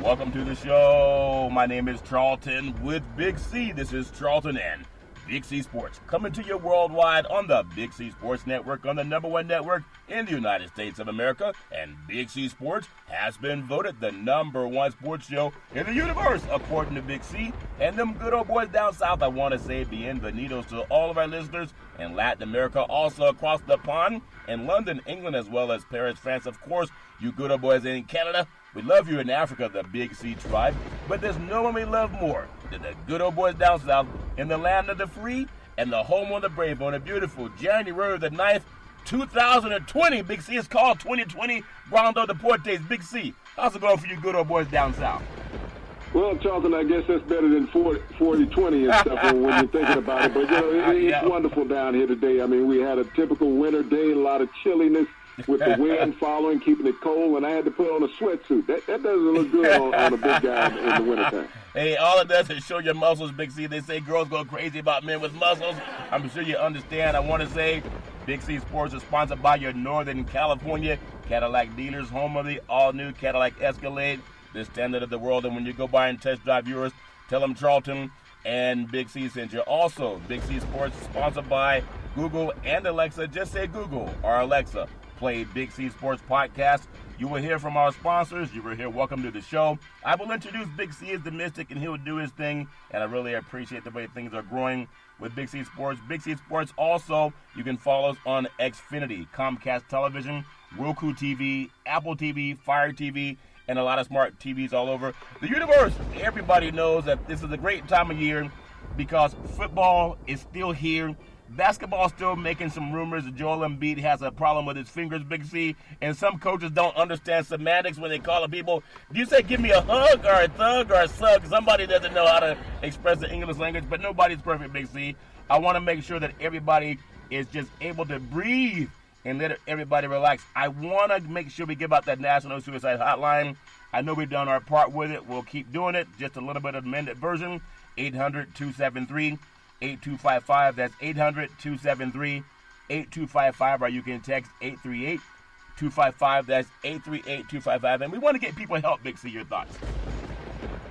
Welcome to the show. My name is Charlton with Big C. This is Charlton and Big C Sports, coming to you worldwide on the Big C Sports Network, on the #1 network in the United States of America. And Big C Sports has been voted the #1 sports show in the universe, according to Big C. And them good old boys down south, I want to say bienvenidos to all of our listeners in Latin America, also across the pond, in London, England, as well as Paris, France. Of course, you good old boys in Canada. We love you in Africa, the Big C tribe, but there's no one we love more than the good old boys down south in the land of the free and the home of the brave on a beautiful January the 9th, 2020. Big C is called 2020 Rondo Deportes. Big C, how's it going for you good old boys down south? Well, Charlton, I guess that's better than 40-20 and stuff when you're thinking about it. But, it's wonderful down here today. I mean, we had a typical winter day, a lot of chilliness with the wind following, keeping it cold, and I had to put on a sweatsuit. That doesn't look good on a big guy in the wintertime. Hey, all it does is show your muscles, Big C. They say girls go crazy about men with muscles. I'm sure you understand. I want to say Big C Sports is sponsored by your Northern California Cadillac dealers, home of the all-new Cadillac Escalade, the standard of the world. And when you go by and test drive yours, tell them Charlton and Big C sent you. Also, Big C Sports is sponsored by Google and Alexa. Just say Google or Alexa. Play Big C Sports Podcast. You will hear from our sponsors. You will hear welcome to the show. I will introduce Big C as the Mystic, and he'll do his thing. And I really appreciate the way things are growing with Big C Sports. Big C Sports also, you can follow us on Xfinity, Comcast Television, Roku TV, Apple TV, Fire TV, and a lot of smart TVs all over the universe. Everybody knows that this is a great time of year because football is still here. Basketball still making some rumors that Joel Embiid has a problem with his fingers, Big C, and some coaches don't understand semantics when they call people. Do you say give me a hug or a thug or a sug? Somebody doesn't know how to express the English language, but nobody's perfect, Big C. I want to make sure that everybody is just able to breathe and let everybody relax. I want to make sure we give out that National Suicide Hotline. I know we've done our part with it. We'll keep doing it. Just a little bit of amended version. 800-273-8255. That's 800-273-8255, or you can text 838-255. That's 838-255. And we want to get people help, Big C. Your thoughts?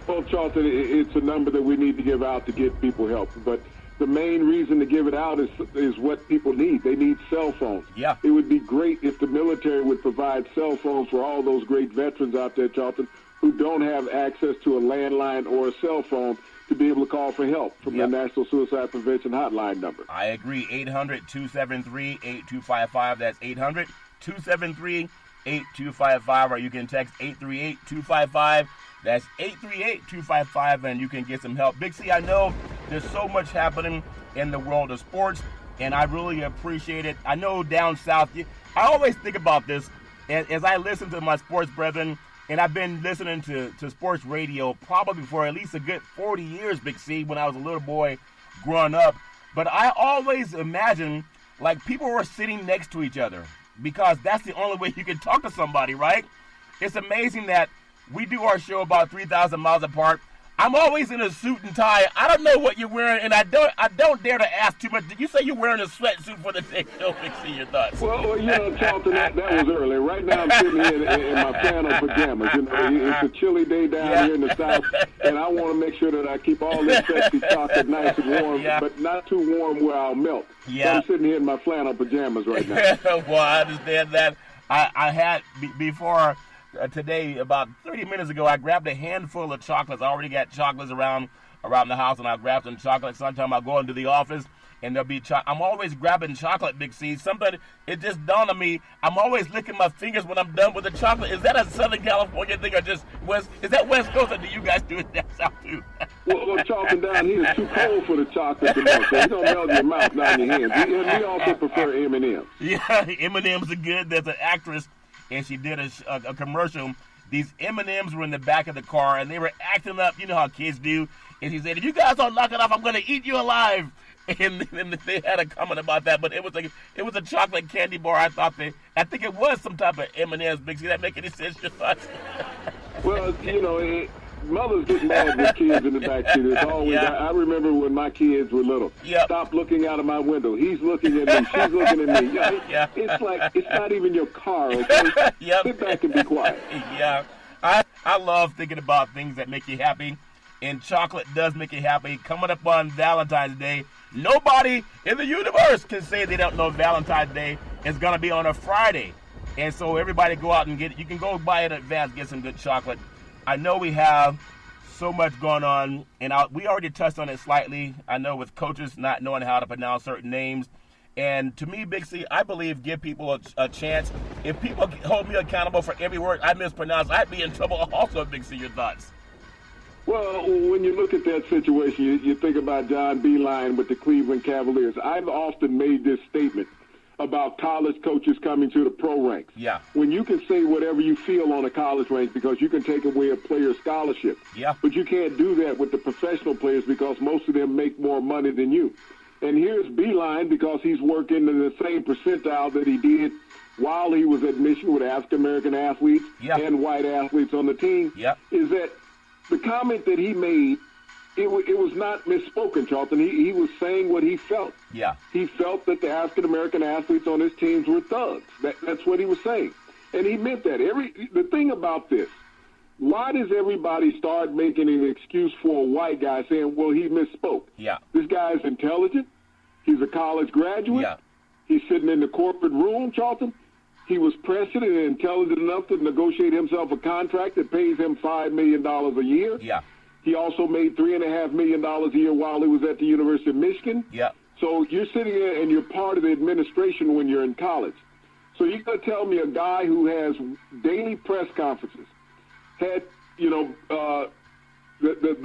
Well, Charlton, it's a number that we need to give out to get people help. But the main reason to give it out is what people need. They need cell phones. Yeah. It would be great if the military would provide cell phones for all those great veterans out there, Charlton, who don't have access to a landline or a cell phone to be able to call for help from the National Suicide Prevention Hotline number. I agree. 800-273-8255. That's 800-273-8255, or you can text 838-255. That's 838-255, and you can get some help. Big C, I know there's so much happening in the world of sports, and I really appreciate it. I know down south, I always think about this as I listen to my sports brethren. And I've been listening to sports radio probably for at least a good 40 years, Big C, when I was a little boy growing up. But I always imagine like people were sitting next to each other because that's the only way you can talk to somebody, right? It's amazing that we do our show about 3,000 miles apart. I'm always in a suit and tie. I don't know what you're wearing, and I don't dare to ask too much. Did you say you're wearing a sweatsuit for the next show? Big C, your thoughts? Well, Charlton, that was early. Right now I'm sitting here in my flannel pajamas. It's a chilly day down here in the south, and I want to make sure that I keep all this sexy chocolate nice and warm, but not too warm where I'll melt. Yeah. So I'm sitting here in my flannel pajamas right now. Well, I understand that. I had before. Today, about 30 minutes ago, I grabbed a handful of chocolates. I already got chocolates around the house, and I grabbed some chocolates. Sometimes I go into the office, and there'll be I'm always grabbing chocolate, Big C. It just dawned on me, I'm always licking my fingers when I'm done with the chocolate. Is that a Southern California thing or just West? Is that West Coast, or do you guys do it down south too? Well, Charlton, down here is too cold for the chocolate to melt, so you don't melt in your mouth, not in your hands. We also prefer M&M's. Yeah, M&M's are good. There's an actress, and she did a commercial. These M&Ms were in the back of the car, and they were acting up. You know how kids do. And she said, if you guys don't knock it off, I'm going to eat you alive. And they had a comment about that, but it was a chocolate candy bar. I think it was some type of M&Ms. Big C, that make any sense? Well, mothers get mad with kids in the backseat. It's always. I remember when my kids were little. Stop looking out of my window. He's looking at me. She's looking at me. It's like it's not even your car. Okay? Sit back and be quiet. Yeah. I love thinking about things that make you happy, and chocolate does make you happy. Coming up on Valentine's Day, nobody in the universe can say they don't know Valentine's Day is going to be on a Friday. And so everybody go out and get it. You can go buy it in advance, get some good chocolate. I know we have so much going on, and we already touched on it slightly. I know with coaches not knowing how to pronounce certain names. And to me, Big C, I believe give people a chance. If people hold me accountable for every word I mispronounce, I'd be in trouble also, Big C. Your thoughts? Well, when you look at that situation, you think about John Beilein with the Cleveland Cavaliers. I've often made this statement about college coaches coming to the pro ranks. Yeah. When you can say whatever you feel on a college ranks because you can take away a player's scholarship. Yeah. But you can't do that with the professional players because most of them make more money than you. And here's Beilein because he's working in the same percentile that he did while he was at Michigan with African-American athletes and white athletes on the team, is that the comment that he made, it was not misspoken, Charlton. He was saying what he felt. Yeah. He felt that the African-American athletes on his teams were thugs. That's what he was saying. And he meant that. The thing about this, why does everybody start making an excuse for a white guy saying, well, he misspoke? Yeah. This guy is intelligent. He's a college graduate. Yeah. He's sitting in the corporate room, Charlton. He was prescient and intelligent enough to negotiate himself a contract that pays him $5 million a year. Yeah. He also made $3.5 million a year while he was at the University of Michigan. Yeah. So you're sitting there and you're part of the administration when you're in college. So you're going to tell me a guy who has daily press conferences, had, the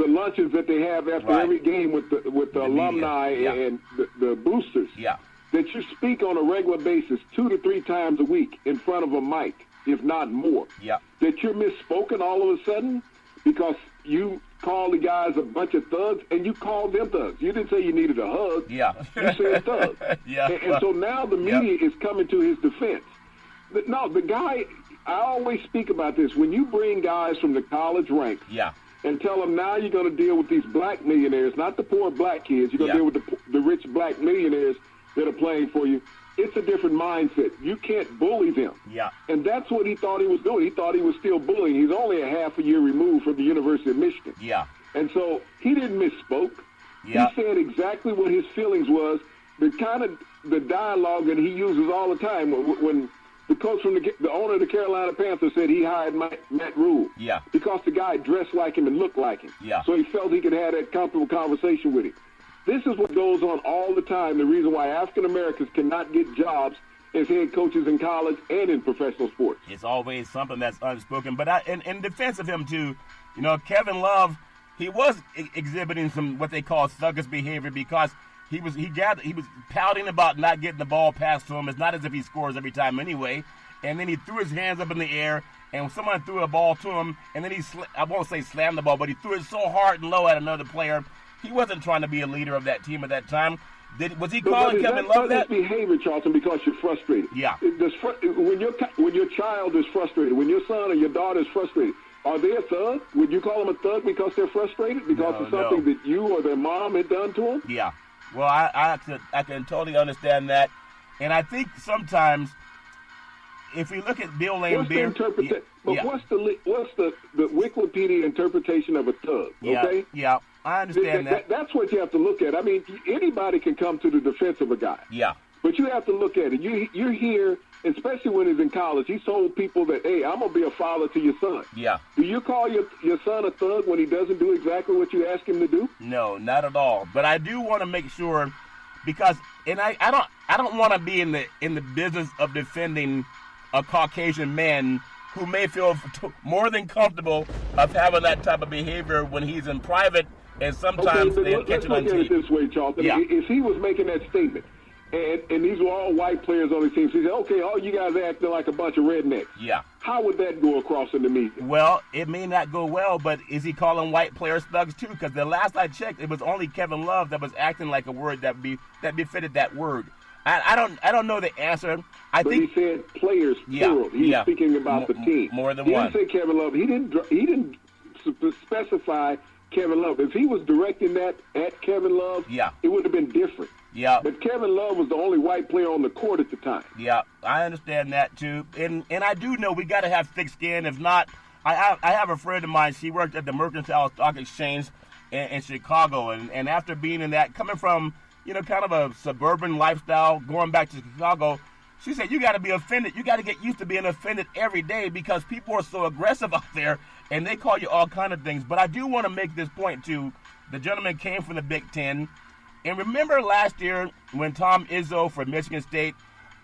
lunches that they have after every game with the alumni and the boosters, that you speak on a regular basis 2 to 3 times a week in front of a mic, if not more, that you're misspoken all of a sudden because you call the guys a bunch of thugs, and you called them thugs. You didn't say you needed a hug. Yeah. You said thugs. And so now the media is coming to his defense. No, the guy, I always speak about this. When you bring guys from the college ranks and tell them now you're going to deal with these black millionaires, not the poor black kids, you're going to deal with the rich black millionaires that are playing for you, it's a different mindset. You can't bully them. Yeah. And that's what he thought he was doing. He thought he was still bullying. He's only a half a year removed from the University of Michigan. Yeah. And so he didn't misspoke. Yeah. He said exactly what his feelings was, the kind of the dialogue that he uses all the time. When the coach from the owner of the Carolina Panthers said he hired Matt Rule. Yeah. Because the guy dressed like him and looked like him. Yeah. So he felt he could have that comfortable conversation with him. This is what goes on all the time. The reason why African Americans cannot get jobs as head coaches in college and in professional sports. It's always something that's unspoken. But in defense of him too, Kevin Love, he was exhibiting some what they call thuggish behavior because he was pouting about not getting the ball passed to him. It's not as if he scores every time anyway. And then he threw his hands up in the air, and someone threw a ball to him, and then I won't say slammed the ball, but he threw it so hard and low at another player. He wasn't trying to be a leader of that team at that time. Was he calling Kevin Love that? Behavior, Charlton, because you're frustrated. Yeah. When your child is frustrated, when your son or your daughter is frustrated, are they a thug? Would you call them a thug because they're frustrated because of something that you or their mom had done to them? Yeah. Well, I can totally understand that, and I think sometimes if we look at Bill Laimbeer, what's the Wikipedia interpretation of a thug? Okay. Yeah. I understand that. That's what you have to look at. I mean, anybody can come to the defense of a guy. Yeah. But you have to look at it. You're here, especially when he's in college. He told people that, hey, I'm going to be a father to your son. Yeah. Do you call your son a thug when he doesn't do exactly what you ask him to do? No, not at all. But I do want to make sure, because I don't want to be in the business of defending a Caucasian man who may feel more than comfortable of having that type of behavior when he's in private. And sometimes they catch it on TV. Let's look at it this way, Charlton. Yeah. If he was making that statement, and these were all white players on the team, so he said, okay, all you guys are acting like a bunch of rednecks. Yeah. How would that go across in the media? Well, it may not go well, but is he calling white players thugs too? Because the last I checked, it was only Kevin Love that was acting like a word that befitted that word. I don't know the answer. But he said players, plural. He was speaking about the team. More than one. He didn't say Kevin Love. He didn't specify Kevin Love. If he was directing that at Kevin Love, it would have been different. Yeah. But Kevin Love was the only white player on the court at the time. Yeah, I understand that too. And I do know we got to have thick skin. If not, I have a friend of mine. She worked at the Mercantile Stock Exchange in Chicago, and after being in that, coming from kind of a suburban lifestyle, going back to Chicago, she said you got to be offended. You got to get used to being offended every day because people are so aggressive out there, and they call you all kind of things. But I do want to make this point too. The gentleman came from the Big Ten, and remember last year when Tom Izzo for Michigan State,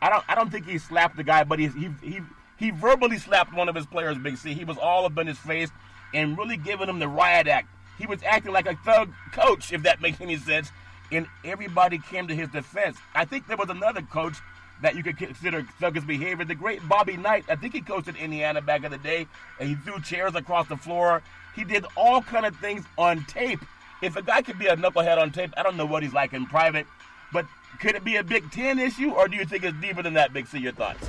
I don't think he slapped the guy, but he verbally slapped one of his players, Big C. He was all up in his face and really giving him the riot act. He was acting like a thug coach, if that makes any sense, and everybody came to his defense. I think there was another coach that you could consider thuggish behavior. The great Bobby Knight, I think he coached at Indiana back in the day, and he threw chairs across the floor. He did all kind of things on tape. If a guy could be a knucklehead on tape, I don't know what he's like in private, but could it be a Big Ten issue, or do you think it's deeper than that, Big C? Your thoughts?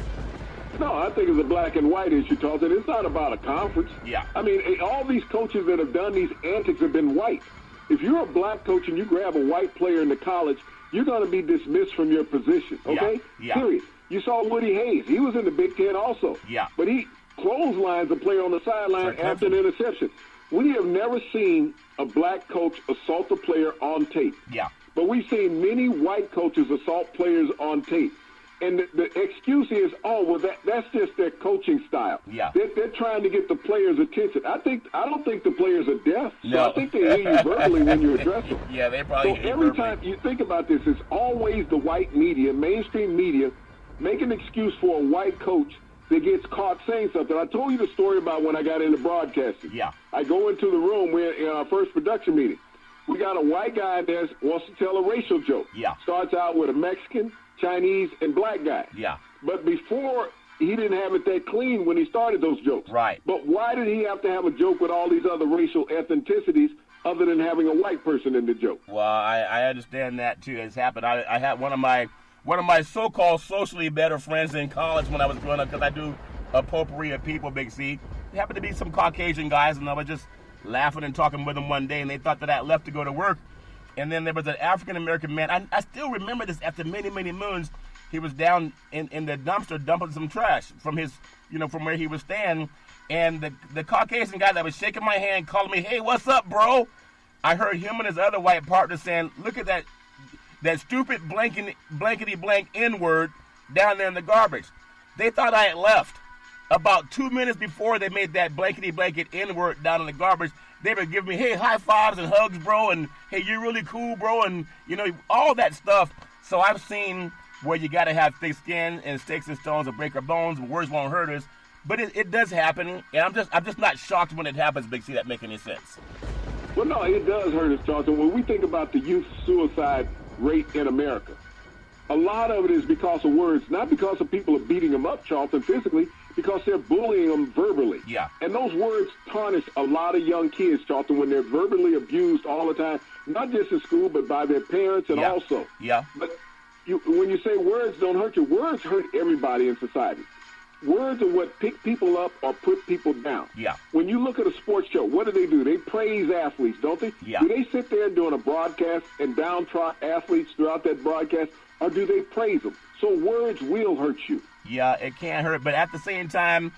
No, I think it's a black and white issue, Charlton. It's not about a conference. Yeah. I mean, all these coaches that have done these antics have been white. If you're a black coach and you grab a white player in the college, you're going to be dismissed from your position, okay? Yeah. Period. You saw Woody Hayes. He was in the Big Ten also. Yeah. But he clotheslines a player on the sideline after an interception. We have never seen a black coach assault a player on tape. Yeah. But we've seen many white coaches assault players on tape. And the excuse is, that's just their coaching style. Yeah. They're trying to get the players' attention. I don't think the players are deaf. So No. I think they hear you verbally when you address them. Yeah, they probably So hear every verbally. time you think about this, it's always the white media, mainstream media, make an excuse for a white coach that gets caught saying something. I told you the story about when I got into broadcasting. Yeah. I go into the room, we're in our first production meeting. We got a white guy there wants to tell a racial joke. Yeah. Starts out with a Mexican, Chinese, and black guy. Yeah. But before, he didn't have it that clean when he started those jokes. Right. But why did he have to have a joke with all these other racial ethnicities other than having a white person in the joke? Well, I understand that too. It's happened. I had one of my so-called socially better friends in college when I was growing up, because I do a potpourri of people, Big C. There happened to be some Caucasian guys, and I was just laughing and talking with them one day, and they thought that I left to go to work. And then there was an African-American man. I still remember this after many, many moons. He was down in the dumpster dumping some trash from his, from where he was standing. And the Caucasian guy that was shaking my hand, calling me, "Hey, what's up, bro?" I heard him and his other white partner saying, "Look at that stupid blankety blank N-word down there in the garbage." They thought I had left. About 2 minutes before they made that blankety blanket N-word down in the garbage, they were giving me, "Hey, high fives and hugs, bro," and "Hey, you're really cool, bro," and all that stuff. So I've seen where you got to have thick skin and sticks and stones will break our bones, but words won't hurt us. But it does happen, and I'm just not shocked when it happens, Big C. That make any sense? Well, no, it does hurt us, Charlton. When we think about the youth suicide rate in America, a lot of it is because of words, not because of people are beating them up, Charlton, physically, because they're bullying them verbally. Yeah. And those words tarnish a lot of young kids, Charlton, when they're verbally abused all the time, not just in school, but by their parents and also. Yeah. But when you say words don't hurt you, words hurt everybody in society. Words are what pick people up or put people down. Yeah. When you look at a sports show, what do? They praise athletes, don't they? Yeah. Do they sit there during a broadcast and downtrodden athletes throughout that broadcast, or do they praise them? So words will hurt you. Yeah, it can't hurt, but at the same time,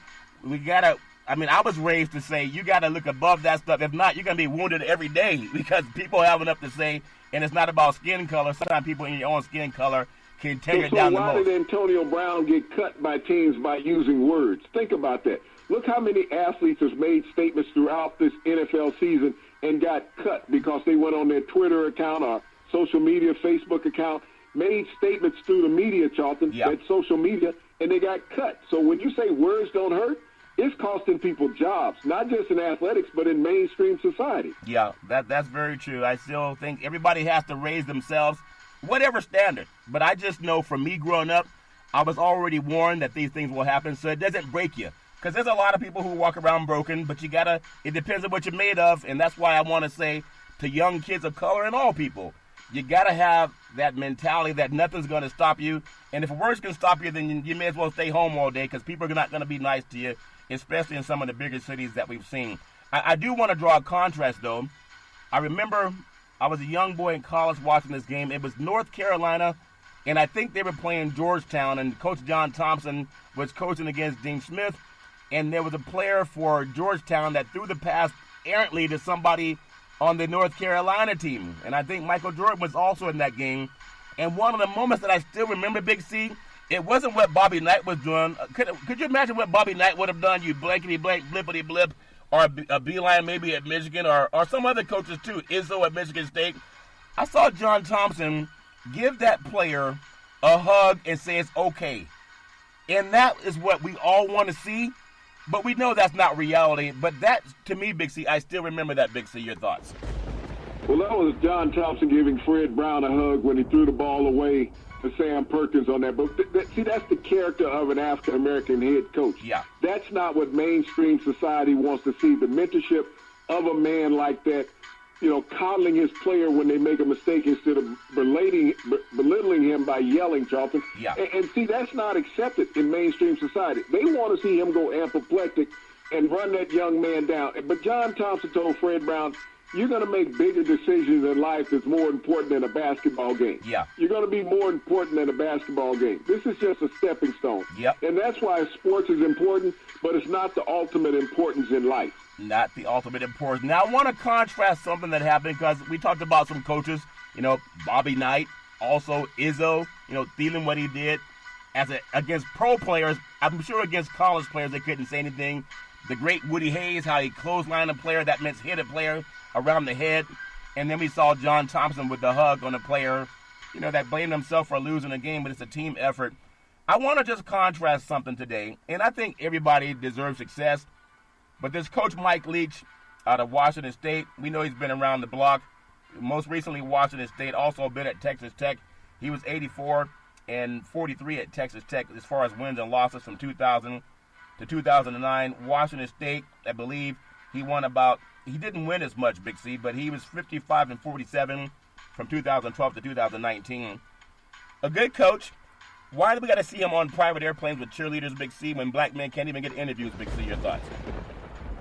I was raised to say you gotta look above that stuff. If not, you're gonna be wounded every day because people have enough to say, and it's not about skin color. Sometimes people in your own skin color can tear it down the most. So why did Antonio Brown get cut by teams by using words? Think about that. Look how many athletes have made statements throughout this NFL season and got cut because they went on their Twitter account or social media, Facebook account, made statements through the media, Charlton, that social media, and they got cut. So when you say words don't hurt, it's costing people jobs, not just in athletics, but in mainstream society. Yeah, that's very true. I still think everybody has to raise themselves, whatever standard. But I just know from me growing up, I was already warned that these things will happen, so it doesn't break you. Because there's a lot of people who walk around broken, but it depends on what you're made of, and that's why I want to say to young kids of color and all people, you got to have that mentality that nothing's going to stop you. And if words can stop you, then you may as well stay home all day because people are not going to be nice to you, especially in some of the bigger cities that we've seen. I do want to draw a contrast, though. I remember I was a young boy in college watching this game. It was North Carolina, and I think they were playing Georgetown, and Coach John Thompson was coaching against Dean Smith. and there was a player for Georgetown that threw the pass errantly to somebody on the North Carolina team. And I think Michael Jordan was also in that game. And one of the moments that I still remember, Big C, it wasn't what Bobby Knight was doing. Could you imagine what Bobby Knight would have done, you blankety blank, blippity blip, or a Beeline maybe at Michigan, or some other coaches too, Izzo at Michigan State? I saw John Thompson give that player a hug and say it's okay. And that is what we all want to see, but we know that's not reality. But that, to me, Big C, I still remember that, Big C. Your thoughts? Well, that was John Thompson giving Fred Brown a hug when he threw the ball away to Sam Perkins on that. But see, that's the character of an African-American head coach. Yeah. That's not what mainstream society wants to see, the mentorship of a man like that, coddling his player when they make a mistake instead of belittling him by yelling, Charlton. Yeah. And see, that's not accepted in mainstream society. They want to see him go apoplectic and run that young man down. But John Thompson told Fred Brown, you're going to make bigger decisions in life that's more important than a basketball game. Yeah. You're going to be more important than a basketball game. This is just a stepping stone. Yep. And that's why sports is important, but it's not the ultimate importance in life. Not the ultimate importance. Now, I want to contrast something that happened because we talked about some coaches, Bobby Knight, also Izzo, Thielen, what he did against pro players. I'm sure against college players they couldn't say anything. The great Woody Hayes, how he clotheslined a player, that meant hit a player around the head. And then we saw John Thompson with the hug on a player, that blamed himself for losing a game, but it's a team effort. I want to just contrast something today, and I think everybody deserves success. But this coach Mike Leach out of Washington State, we know he's been around the block. Most recently, Washington State, also been at Texas Tech. He was 84 and 43 at Texas Tech as far as wins and losses from 2000 to 2009. Washington State, I believe, he didn't win as much, Big C, but he was 55 and 47 from 2012 to 2019. A good coach. Why do we got to see him on private airplanes with cheerleaders, Big C, when black men can't even get interviews, Big C? Your thoughts?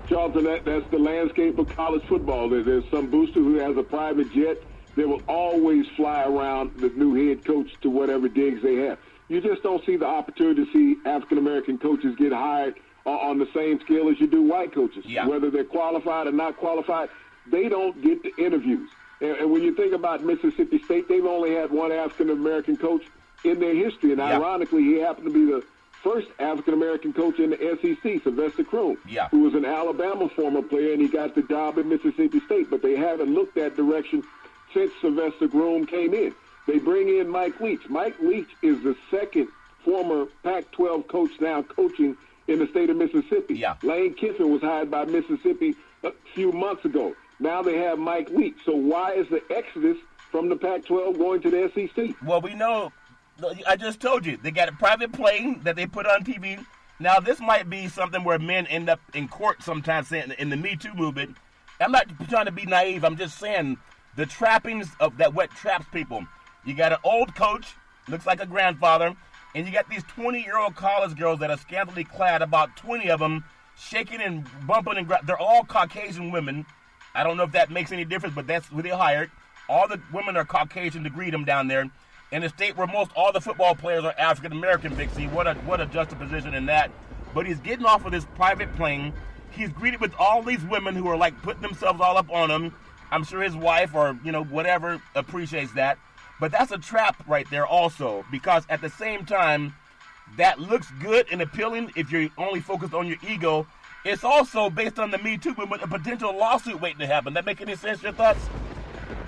Charlton, that's the landscape of college football. There's some booster who has a private jet. They will always fly around the new head coach to whatever digs they have. You just don't see the opportunity to see African-American coaches get hired on the same scale as you do white coaches. Yeah. Whether they're qualified or not qualified, they don't get the interviews. And when you think about Mississippi State, they've only had one African-American coach in their history. And ironically, he happened to be the first African-American coach in the SEC, Sylvester Croom, who was an Alabama former player, and he got the job at Mississippi State. But they haven't looked that direction since Sylvester Croom came in. They bring in Mike Leach. Mike Leach is the second former Pac-12 coach now coaching in the state of Mississippi. Yeah. Lane Kiffin was hired by Mississippi a few months ago. Now they have Mike Leach. So why is the exodus from the Pac-12 going to the SEC? Well, we know, I just told you, they got a private plane that they put on TV. Now, this might be something where men end up in court sometimes saying in the Me Too movement. I'm not trying to be naive. I'm just saying the trappings of that what traps people. You got an old coach, looks like a grandfather, and you got these 20-year-old college girls that are scantily clad, about 20 of them, shaking and bumping and they're all Caucasian women. I don't know if that makes any difference, but that's who they hired. All the women are Caucasian to greet them down there. In a state where most all the football players are African-American, Big C. What a juxtaposition in that. But he's getting off of this private plane. He's greeted with all these women who are like putting themselves all up on him. I'm sure his wife or, whatever appreciates that. But that's a trap right there also, because at the same time, that looks good and appealing if you're only focused on your ego. It's also, based on the Me Too movement, a potential lawsuit waiting to happen. That make any sense, your thoughts?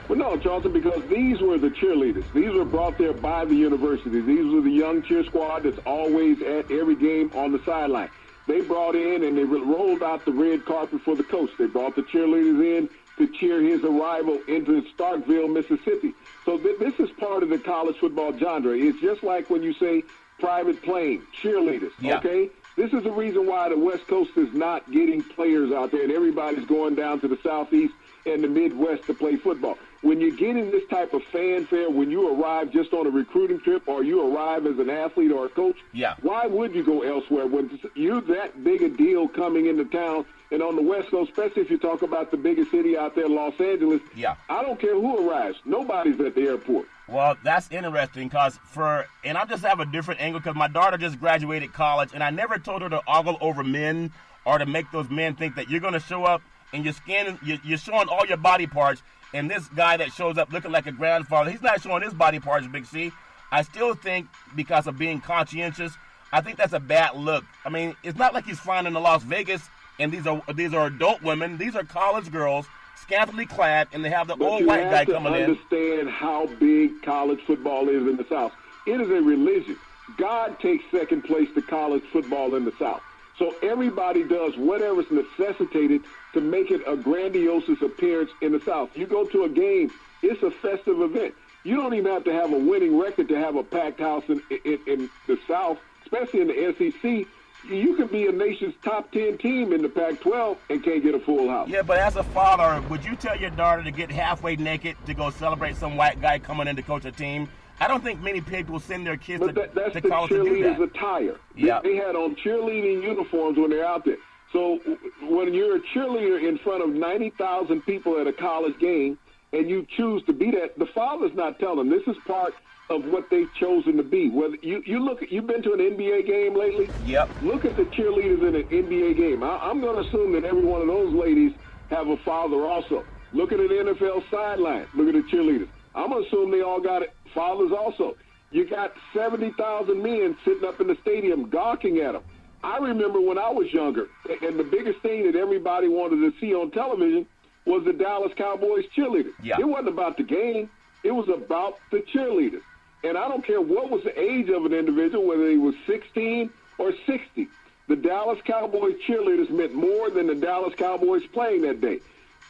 Well, no, Charlton, because these were the cheerleaders. These were brought there by the university. These were the young cheer squad that's always at every game on the sideline. They brought in and they rolled out the red carpet for the coach. They brought the cheerleaders in to cheer his arrival into Starkville, Mississippi. So this is part of the college football genre. It's just like when you say private plane, cheerleaders, okay? This is the reason why the West Coast is not getting players out there and everybody's going down to the Southeast and the Midwest to play football. When you're getting this type of fanfare, when you arrive just on a recruiting trip or you arrive as an athlete or a coach, why would you go elsewhere when you're that big a deal coming into town? And on the West Coast, especially if you talk about the biggest city out there, Los Angeles, I don't care who arrives. Nobody's at the airport. Well, that's interesting and I just have a different angle because my daughter just graduated college, and I never told her to ogle over men or to make those men think that you're going to show up and you're showing all your body parts, and this guy that shows up looking like a grandfather, he's not showing his body parts, Big C. I still think because of being conscientious, I think that's a bad look. I mean, it's not like he's flying into Las Vegas, and these are adult women. These are college girls, scantily clad, and they have the old white guy coming in. You have to understand how big college football is in the South. It is a religion. God takes second place to college football in the South. So everybody does whatever's necessitated to make it a grandiose appearance in the South. You go to a game, it's a festive event. You don't even have to have a winning record to have a packed house in the South, especially in the SEC. You could be a nation's top 10 team in the Pac-12 and can't get a full house. Yeah, but as a father, would you tell your daughter to get halfway naked to go celebrate some white guy coming in to coach a team? I don't think many people send their kids to college to do that. That's the cheerleaders' attire. Yep. They had on cheerleading uniforms when they're out there. So when you're a cheerleader in front of 90,000 people at a college game and you choose to be that, the father's not telling them. This is part of what they've chosen to be. Whether you've been to an NBA game lately? Yep. Look at the cheerleaders in an NBA game. I'm going to assume that every one of those ladies have a father also. Look at an NFL sideline. Look at the cheerleaders. I'm going to assume they all got fathers also. You got 70,000 men sitting up in the stadium gawking at them. I remember when I was younger, and the biggest thing that everybody wanted to see on television was the Dallas Cowboys cheerleaders. Yeah. It wasn't about the game. It was about the cheerleaders. And I don't care what was the age of an individual, whether he was 16 or 60. The Dallas Cowboys cheerleaders meant more than the Dallas Cowboys playing that day.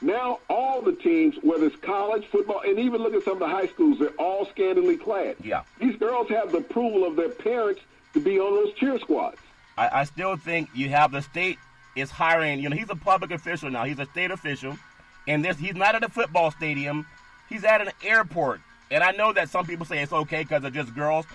Now all the teams, whether it's college, football, and even look at some of the high schools, they're all scantily clad. Yeah. These girls have the approval of their parents to be on those cheer squads. I still think you have the state is hiring, he's a public official now. He's a state official. And he's not at a football stadium. He's at an airport. And I know that some people say it's okay because they're just girls.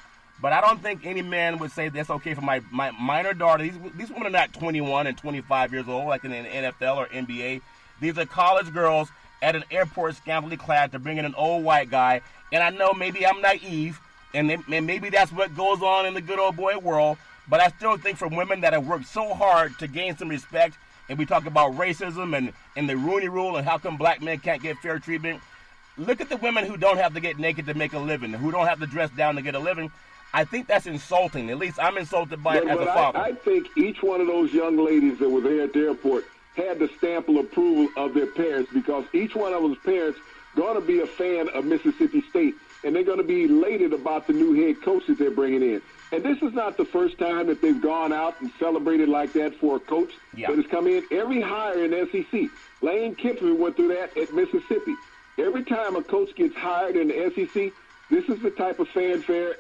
But I don't think any man would say that's okay for my minor daughter. These women are not 21 and 25 years old like in the NFL or NBA. These are college girls at an airport scantily clad to bring in an old white guy. And I know maybe I'm naive, and maybe that's what goes on in the good old boy world. But I still think for women that have worked so hard to gain some respect, and we talk about racism and the Rooney Rule and how come black men can't get fair treatment, look at the women who don't have to get naked to make a living, who don't have to dress down to get a living. I think that's insulting. At least I'm insulted by it as a father. I think each one of those young ladies that were there at the airport had the stamp of approval of their parents, because each one of those parents going to be a fan of Mississippi State, and they're going to be elated about the new head coach that they're bringing in. And this is not the first time that they've gone out and celebrated like that for a coach that has come in. Every hire in the SEC, Lane Kiffin went through that at Mississippi. Every time a coach gets hired in the SEC, this is the type of fanfare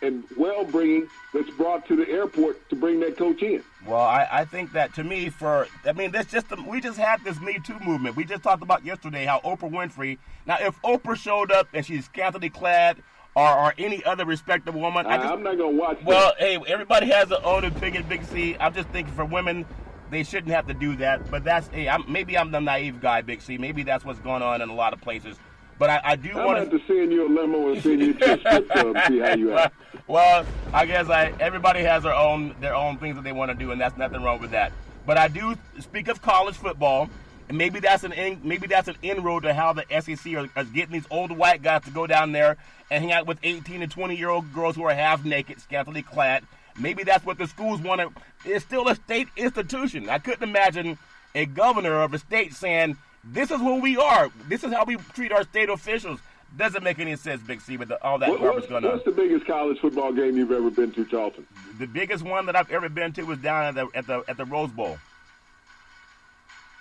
and well-bringing that's brought to the airport to bring that coach in. Well, I think that to me, we just had this Me Too movement. We just talked about yesterday how Oprah Winfrey, now if Oprah showed up and she's scantily clad or any other respectable woman. I'm not going to watch Well, hey, everybody has their own opinion, Big C. I'm just thinking for women, they shouldn't have to do that. But maybe I'm the naive guy, Big C. Maybe that's what's going on in a lot of places. But I do want to send you a limo and send you a trip to see how you act. Well, I guess everybody has their own things that they want to do, and that's nothing wrong with that. But I do speak of college football, and maybe that's an inroad to how the SEC are getting these old white guys to go down there and hang out with 18 and 20-year-old girls who are half naked, scantily clad. Maybe that's what the schools want to. It's still a state institution. I couldn't imagine a governor of a state saying, "This is who we are. This is how we treat our state officials." Doesn't make any sense, Big C, with all that garbage going on. What's the biggest college football game you've ever been to, Charlton? The biggest one that I've ever been to was down at the Rose Bowl.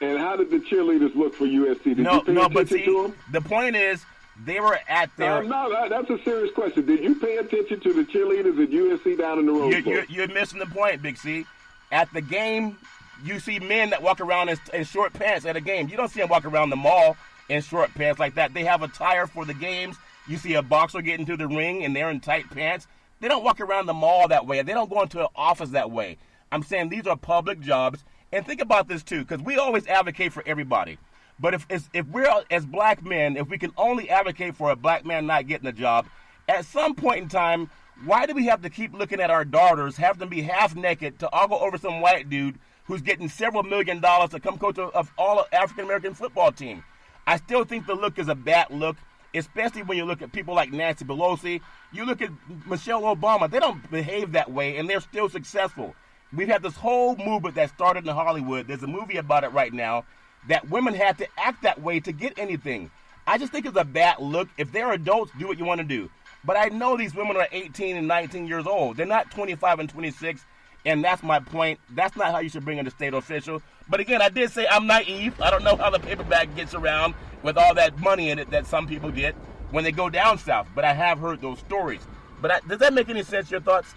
And how did the cheerleaders look for USC? Did you pay attention to them? The point is, they were at their... No, that's a serious question. Did you pay attention to the cheerleaders at USC down in the Rose Bowl? You're missing the point, Big C. At the game, you see men that walk around in short pants at a game. You don't see them walk around the mall in short pants like that. They have attire for the games. You see a boxer get into the ring and they're in tight pants. They don't walk around the mall that way. They don't go into an office that way. I'm saying these are public jobs. And think about this too, because we always advocate for everybody. But if we're as black men, if we can only advocate for a black man not getting a job, At some point in time, why do we have to keep looking at our daughters, have them be half naked to ogle over some white dude who's getting several $1 million to come coach of all African-American football team? I still think the look is a bad look, especially when you look at people like Nancy Pelosi. You look at Michelle Obama. They don't behave that way, and they're still successful. We've had this whole movement that started in Hollywood. There's a movie about it right now, that women had to act that way to get anything. I just think it's a bad look. If they're adults, do what you want to do. But I know these women are 18 and 19 years old. They're not 25 and 26, and that's my point. That's not how you should bring in a state official. But again, I did say I'm naive. I don't know how the paperback gets around with all that money in it that some people get when they go down south. But I have heard those stories. But does that make any sense, your thoughts?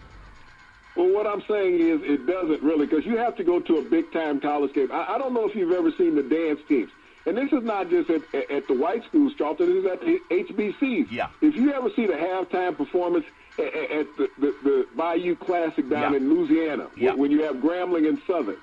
Well, what I'm saying is it doesn't really, because you have to go to a big-time college game. I don't know if you've ever seen the dance teams. And this is not just at the white schools, Charlton. This is at the HBCs. Yeah. If you ever see the halftime performance at the Bayou Classic down in Louisiana, when you have Grambling and Southern,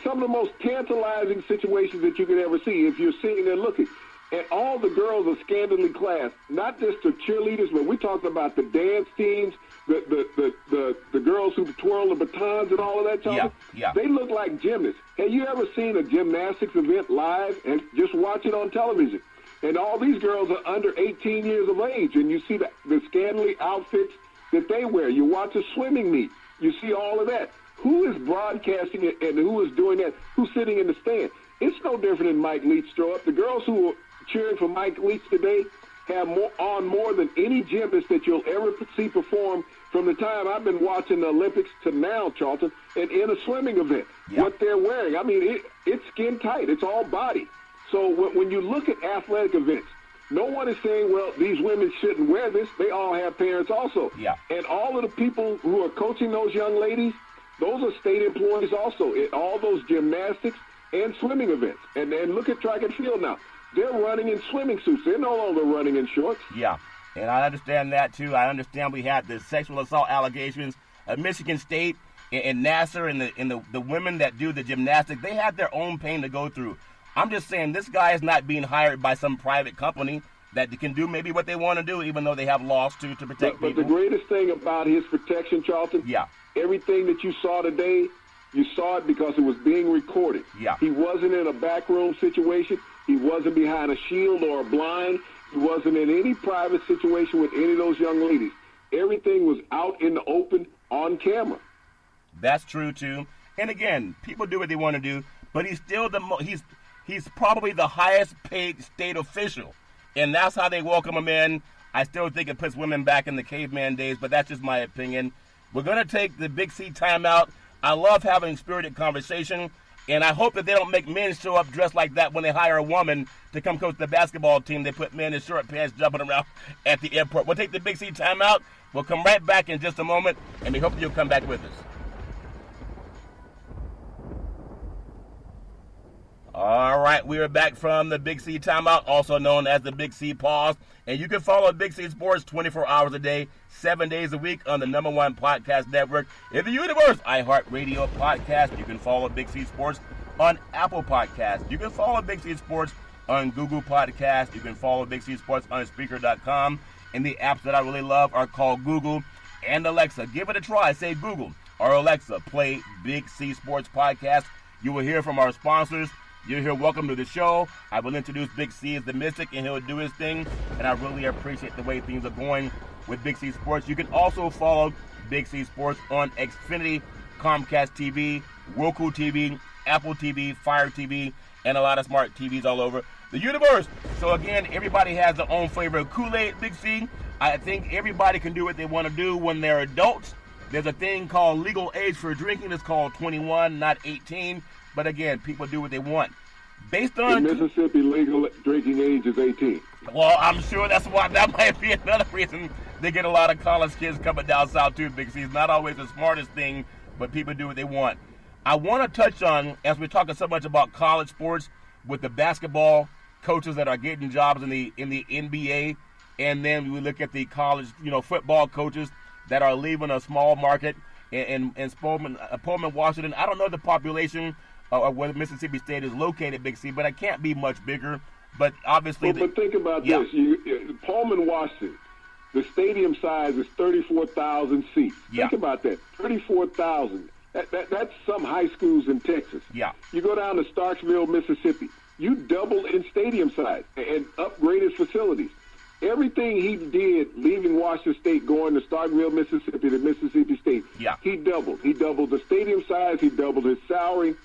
some of the most tantalizing situations that you could ever see if you're sitting there looking. And all the girls are scantily clad, not just the cheerleaders, but we talked about the dance teams, the girls who twirl the batons and all of that, Charlton. Yeah. They look like gymnasts. Have you ever seen a gymnastics event live and just watch it on television? And all these girls are under 18 years of age, and you see the scantily outfits that they wear. You watch a swimming meet. You see all of that. Who is broadcasting it and who is doing that? Who's sitting in the stand? It's no different than Mike Leach throw up. The girls who are cheering for Mike Leach today have more than any gymnast that you'll ever see perform from the time I've been watching the Olympics to now, Charlton, and in a swimming event. Yeah. What they're wearing, I mean, it's skin tight. It's all body. So when you look at athletic events, no one is saying, well, these women shouldn't wear this. They all have parents also. Yeah. And all of the people who are coaching those young ladies, those are state employees also in all those gymnastics and swimming events. And look at track and field now. They're running in swimming suits. They're no longer running in shorts. Yeah, and I understand that, too. I understand we had the sexual assault allegations at Michigan State and Nassar and the women that do the gymnastics. They have their own pain to go through. I'm just saying this guy is not being hired by some private company that can do maybe what they want to do, even though they have laws to protect people. But the greatest thing about his protection, Charlton, everything that you saw today, you saw it because it was being recorded. Yeah. He wasn't in a backroom situation. He wasn't behind a shield or a blind. He wasn't in any private situation with any of those young ladies. Everything was out in the open on camera. That's true, too. And again, people do what they want to do, but he's still he's probably the highest paid state official. And that's how they welcome him in. I still think it puts women back in the caveman days, but that's just my opinion. We're going to take the Big C timeout. I love having spirited conversation, and I hope that they don't make men show up dressed like that when they hire a woman to come coach the basketball team. They put men in short pants jumping around at the airport. We'll take the Big C timeout. We'll come right back in just a moment, and we hope you'll come back with us. All right, we are back from the Big C timeout, also known as the Big C pause. And you can follow Big C Sports 24 hours a day, 7 days a week on the #1 podcast network in the universe, iHeartRadio podcast. You can follow Big C Sports on Apple Podcasts. You can follow Big C Sports on Google Podcasts. You can follow Big C Sports on Spreaker.com. And the apps that I really love are called Google and Alexa. Give it a try. Say Google or Alexa, play Big C Sports Podcast. You will hear from our sponsors. You'll hear welcome to the show. I will introduce Big C as the Mystic, and he'll do his thing. And I really appreciate the way things are going with Big C Sports. You can also follow Big C Sports on Xfinity, Comcast TV, Roku TV, Apple TV, Fire TV, and a lot of smart TVs all over the universe. So again, everybody has their own flavor of Kool-Aid, Big C. I think everybody can do what they want to do when they're adults. There's a thing called legal age for drinking. It's called 21, not 18. But again, people do what they want. Based on in Mississippi, legal drinking age is 18. Well, I'm sure that's why that might be another reason they get a lot of college kids coming down south too, Big C. It's not always the smartest thing, but people do what they want. I want to touch on, as we're talking so much about college sports, with the basketball coaches that are getting jobs in the NBA, and then we look at the college, football coaches that are leaving a small market in Pullman, Washington. I don't know the population where Mississippi State is located, Big C, but it can't be much bigger. But obviously, but think about this: Pullman, Washington. The stadium size is 34,000 seats. Yeah. Think about that, 34,000. That's some high schools in Texas. Yeah. You go down to Starksville, Mississippi. You double in stadium size and upgraded facilities. Everything he did leaving Washington State, going to Starkville, Mississippi, to Mississippi State, he doubled. He doubled the stadium size, he doubled his salary,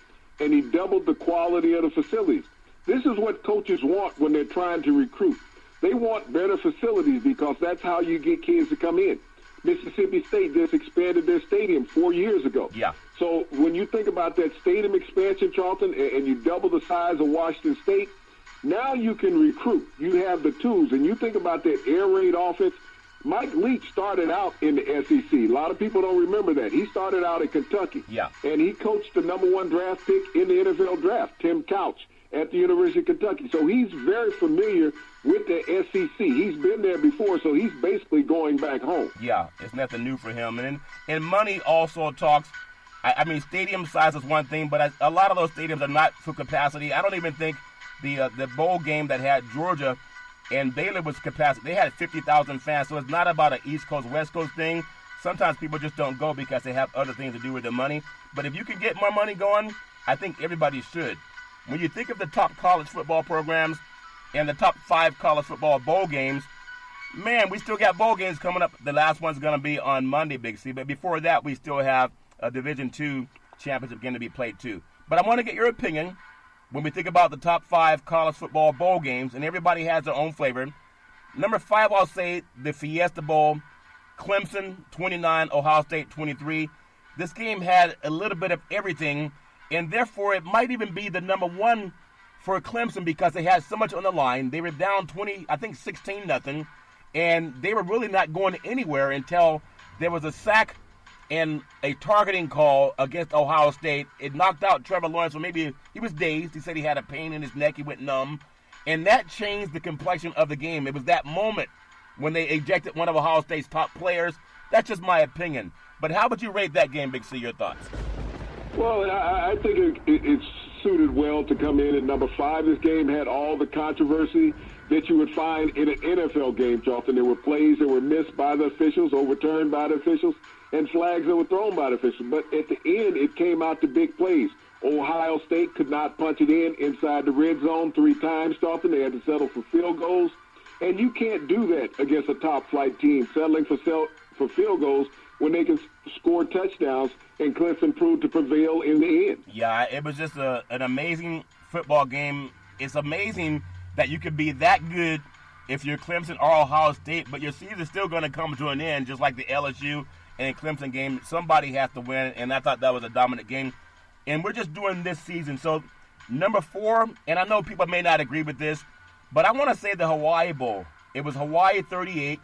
and he doubled the quality of the facilities. This is what coaches want when they're trying to recruit. They want better facilities because that's how you get kids to come in. Mississippi State just expanded their stadium 4 years ago. Yeah. So when you think about that stadium expansion, Charlton, and you double the size of Washington State, now you can recruit. You have the tools. And you think about that air raid offense. Mike Leach started out in the SEC. A lot of people don't remember that. He started out at Kentucky. Yeah. And he coached the #1 draft pick in the NFL draft, Tim Couch, at the University of Kentucky. So he's very familiar with the SEC. He's been there before, so he's basically going back home. Yeah, it's nothing new for him. And money also talks. I mean, stadium size is one thing, but a lot of those stadiums are not full capacity. I don't even think the bowl game that had Georgia and Baylor was capacity. They had 50,000 fans, so it's not about an East Coast, West Coast thing. Sometimes people just don't go because they have other things to do with their money. But if you can get more money going, I think everybody should. When you think of the top college football programs and the top 5 college football bowl games, man, we still got bowl games coming up. The last one's going to be on Monday, Big C. But before that, we still have a Division II championship game to be played too. But I want to get your opinion when we think about the top 5 college football bowl games, and everybody has their own flavor. Number 5, I'll say the Fiesta Bowl. Clemson, 29, Ohio State, 23. This game had a little bit of everything, and therefore it might even be the number 1 for Clemson because they had so much on the line. They were down 16-0, and they were really not going anywhere until there was a sack and a targeting call against Ohio State. It knocked out Trevor Lawrence, or maybe he was dazed. He said he had a pain in his neck. He went numb. And that changed the complexion of the game. It was that moment when they ejected one of Ohio State's top players. That's just my opinion. But how would you rate that game, Big C? Your thoughts? Well, I think it's suited well to come in at number 5. This game had all the controversy that you would find in an NFL game, Charlton. There were plays that were missed by the officials, overturned by the officials, and flags that were thrown by the officials. But at the end, it came out to big plays. Ohio State could not punch it in inside the red zone 3 times, Charlton. They had to settle for field goals. And you can't do that against a top-flight team, settling for field goals when they can score touchdowns, and Clemson proved to prevail in the end. Yeah, it was just an amazing football game. It's amazing that you could be that good if you're Clemson or Ohio State, but your season's still going to come to an end, just like the LSU and Clemson game. Somebody has to win, and I thought that was a dominant game. And we're just doing this season. So, number 4, and I know people may not agree with this, but I want to say the Hawaii Bowl. It was Hawaii 38.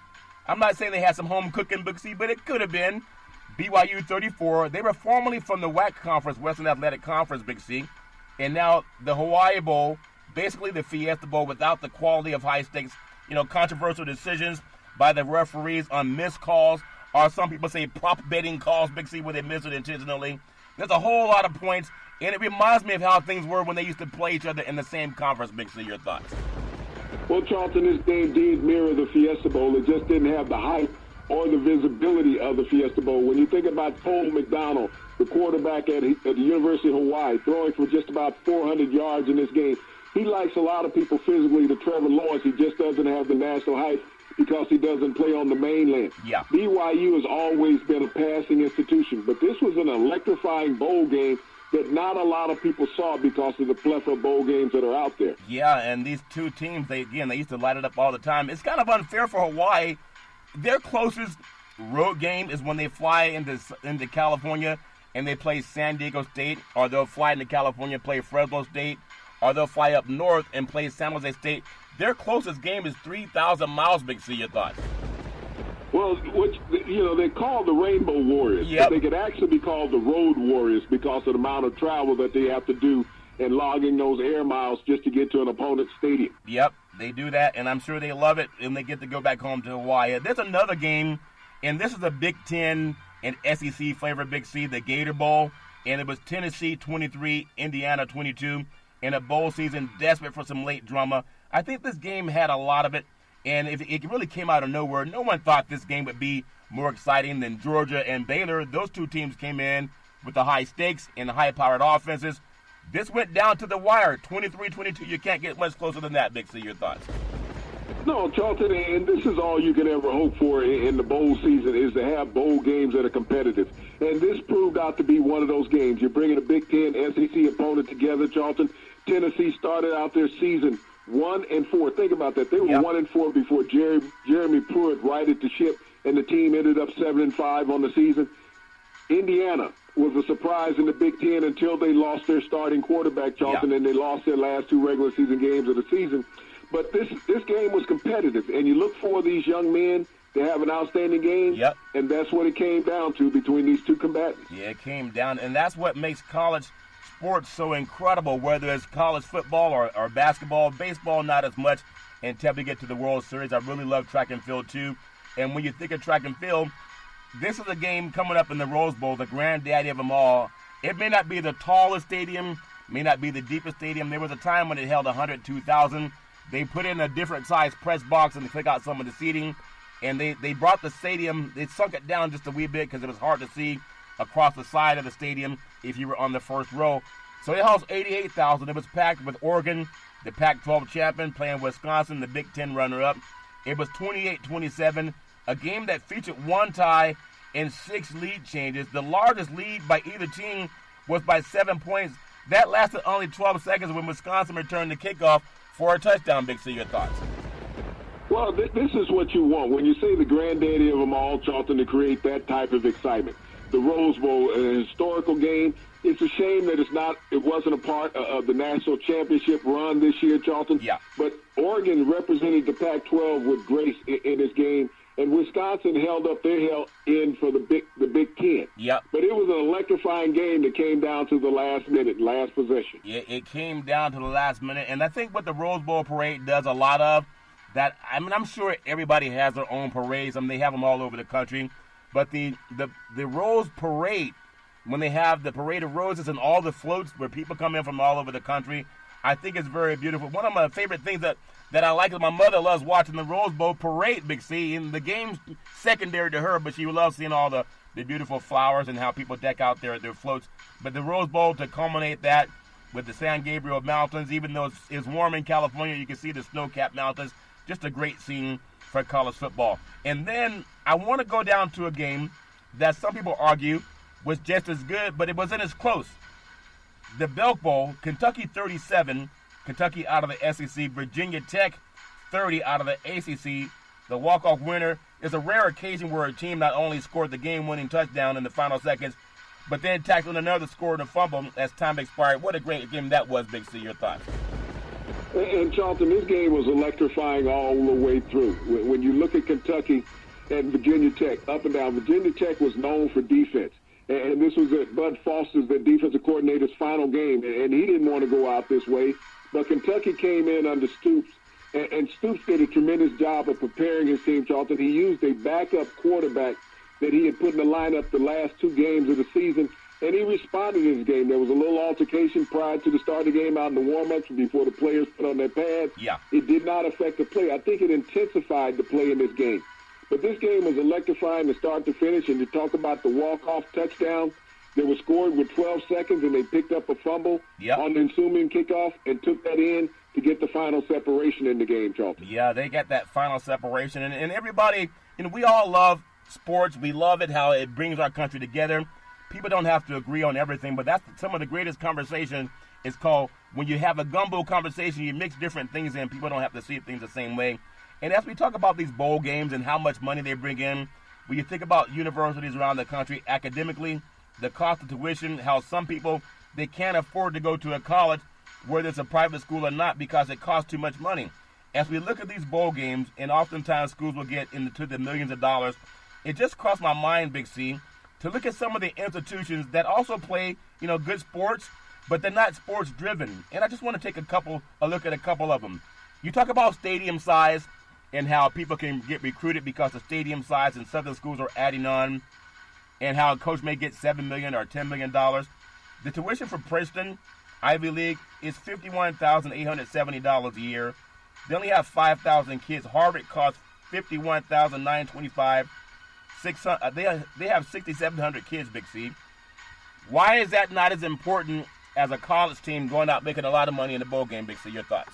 I'm not saying they had some home cooking, Big C, but it could have been. BYU 34. They were formerly from the WAC Conference, Western Athletic Conference, Big C. And now the Hawaii Bowl, basically the Fiesta Bowl without the quality of high stakes, controversial decisions by the referees on missed calls, or some people say prop betting calls, Big C, where they miss it intentionally. There's a whole lot of points, and it reminds me of how things were when they used to play each other in the same conference, Big C. Your thoughts? Well, Charlton, this game did mirror the Fiesta Bowl. It just didn't have the hype or the visibility of the Fiesta Bowl. When you think about Cole McDonald, the quarterback at the University of Hawaii, throwing for just about 400 yards in this game, he likes a lot of people physically to Trevor Lawrence. He just doesn't have the national hype because he doesn't play on the mainland. Yeah. BYU has always been a passing institution, but this was an electrifying bowl game that not a lot of people saw because of the plethora of bowl games that are out there. Yeah, and these two teams, they used to light it up all the time. It's kind of unfair for Hawaii. Their closest road game is when they fly into California and they play San Diego State, or they'll fly into California and play Fresno State, or they'll fly up north and play San Jose State. Their closest game is 3,000 miles, Big C. Your thoughts? Well, they call the Rainbow Warriors. Yep. But they could actually be called the Road Warriors because of the amount of travel that they have to do and logging those air miles just to get to an opponent's stadium. Yep, they do that, and I'm sure they love it, and they get to go back home to Hawaii. There's another game, and this is a Big Ten and SEC flavor, Big C, the Gator Bowl, and it was Tennessee 23, Indiana 22, in a bowl season desperate for some late drama. I think this game had a lot of it. And it really came out of nowhere. No one thought this game would be more exciting than Georgia and Baylor. Those two teams came in with the high stakes and high-powered offenses. This went down to the wire, 23-22. You can't get much closer than that, Big C. Your thoughts? No, Charlton, and this is all you can ever hope for in the bowl season is to have bowl games that are competitive. And this proved out to be one of those games. You're bringing a Big Ten SEC opponent together, Charlton. Tennessee started out their season 1-4. Think about that. They were 1-4 before Jeremy Pruitt righted the ship, and the team ended up 7-5 on the season. Indiana was a surprise in the Big Ten until they lost their starting quarterback, Charlton, and they lost their last two regular season games of the season. But this game was competitive, and you look for these young men to have an outstanding game, and that's what it came down to between these two combatants. Yeah, it came down, and that's what makes college sports so incredible, whether it's college football or basketball, baseball, not as much until we get to the World Series. I really love track and field, too. And when you think of track and field, this is a game coming up in the Rose Bowl, the granddaddy of them all. It may not be the tallest stadium, may not be the deepest stadium. There was a time when it held 102,000. They put in a different size press box and they took out some of the seating. And they brought the stadium, they sunk it down just a wee bit because it was hard to see across the side of the stadium if you were on the first row. So it holds 88,000. It was packed with Oregon, the Pac-12 champion, playing Wisconsin, the Big Ten runner-up. It was 28-27, a game that featured one tie and 6 lead changes. The largest lead by either team was by 7 points. That lasted only 12 seconds when Wisconsin returned the kickoff for a touchdown. Big C, your thoughts? Well, this is what you want. When you say the granddaddy of them all, Charlton, to create that type of excitement. The Rose Bowl, an historical game. It's a shame that it wasn't a part of the national championship run this year, Charlton. Yeah. But Oregon represented the Pac-12 with grace in this game, and Wisconsin held up their end for the Big Ten. Yep. But it was an electrifying game that came down to the last minute, last possession. Yeah, it came down to the last minute, and I think what the Rose Bowl parade does a lot of, I'm sure everybody has their own parades. They have them all over the country. But the Rose Parade, when they have the Parade of Roses and all the floats where people come in from all over the country, I think it's very beautiful. One of my favorite things that I like is my mother loves watching the Rose Bowl Parade, Big C. And the game's secondary to her, but she loves seeing all the beautiful flowers and how people deck out their floats. But the Rose Bowl, to culminate that with the San Gabriel Mountains, even though it's warm in California, you can see the snow-capped mountains. Just a great scene for college football. And then I want to go down to a game that some people argue was just as good, but it wasn't as close. The Belk Bowl, Kentucky 37, Kentucky out of the SEC, Virginia Tech 30 out of the ACC. The walk-off winner is a rare occasion where a team not only scored the game-winning touchdown in the final seconds, but then tackled another score in a fumble as time expired. What a great game that was, Big C. Your thoughts? And Charlton, this game was electrifying all the way through. When you look at Kentucky and Virginia Tech, up and down, Virginia Tech was known for defense. And this was Bud Foster's, the defensive coordinator's, final game. And he didn't want to go out this way. But Kentucky came in under Stoops. And Stoops did a tremendous job of preparing his team, Charlton. He used a backup quarterback that he had put in the lineup the last 2 games of the season. And he responded in his game. There was a little altercation prior to the start of the game out in the warm-ups before the players put on their pads. Yeah. It did not affect the play. I think it intensified the play in this game. But this game was electrifying to start to finish. And you talk about the walk-off touchdown that was scored with 12 seconds, and they picked up a fumble on the ensuing kickoff and took that in to get the final separation in the game, Charlton. Yeah, they got that final separation. And everybody, we all love sports. We love it, how it brings our country together. People don't have to agree on everything, but that's some of the greatest conversation is called when you have a gumbo conversation, you mix different things in. People don't have to see things the same way. And as we talk about these bowl games and how much money they bring in, when you think about universities around the country academically, the cost of tuition, how some people, they can't afford to go to a college, whether it's a private school or not, because it costs too much money. As we look at these bowl games, and oftentimes schools will get into the millions of dollars, it just crossed my mind, Big C, to look at some of the institutions that also play, good sports, but they're not sports driven. And I just want to take a look at a couple of them. You talk about stadium size and how people can get recruited because of stadium size, and Southern schools are adding on, and how a coach may get $7 million or $10 million. The tuition for Princeton, Ivy League, is $51,870 a year. They only have 5,000 kids. Harvard costs $51,925. They have 6,700 kids, Big C. Why is that not as important as a college team going out making a lot of money in the bowl game, Big C? Your thoughts?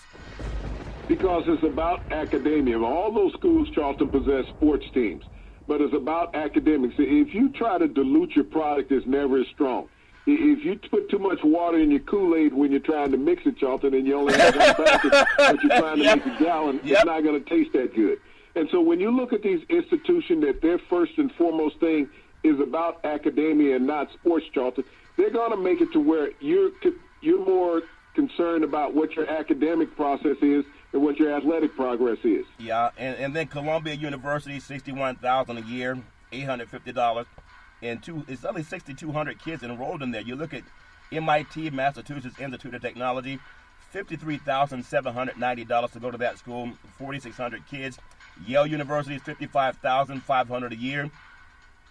Because it's about academia. All those schools, Charleston, possess sports teams, but it's about academics. If you try to dilute your product, it's never as strong. If you put too much water in your Kool-Aid when you're trying to mix it, Charlton, and you only have one packet, but you're trying to make a gallon, it's not going to taste that good. And so when you look at these institutions that their first and foremost thing is about academia and not sports, Charlton, they're going to make it to where you're more concerned about what your academic process is and what your athletic progress is. Yeah, and then Columbia University, $61,000 a year, $850. And it's only 6,200 kids enrolled in there. You look at MIT, Massachusetts Institute of Technology, $53,790 to go to that school, 4,600 kids. Yale University is $55,500 a year.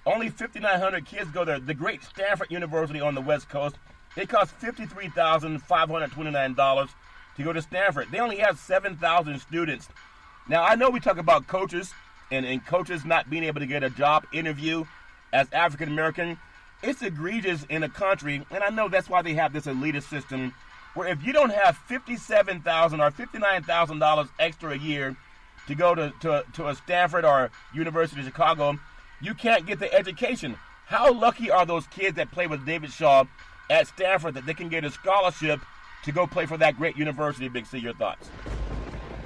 Only 5,900 kids go there. The great Stanford University on the West Coast, it costs $53,529 to go to Stanford. They only have 7,000 students. Now, I know we talk about coaches and coaches not being able to get a job interview as African American. It's egregious in a country, and I know that's why they have this elitist system, where if you don't have $57,000 or $59,000 extra a year to go to a Stanford or University of Chicago, you can't get the education. How lucky are those kids that play with David Shaw at Stanford that they can get a scholarship to go play for that great university, Big C? Your thoughts?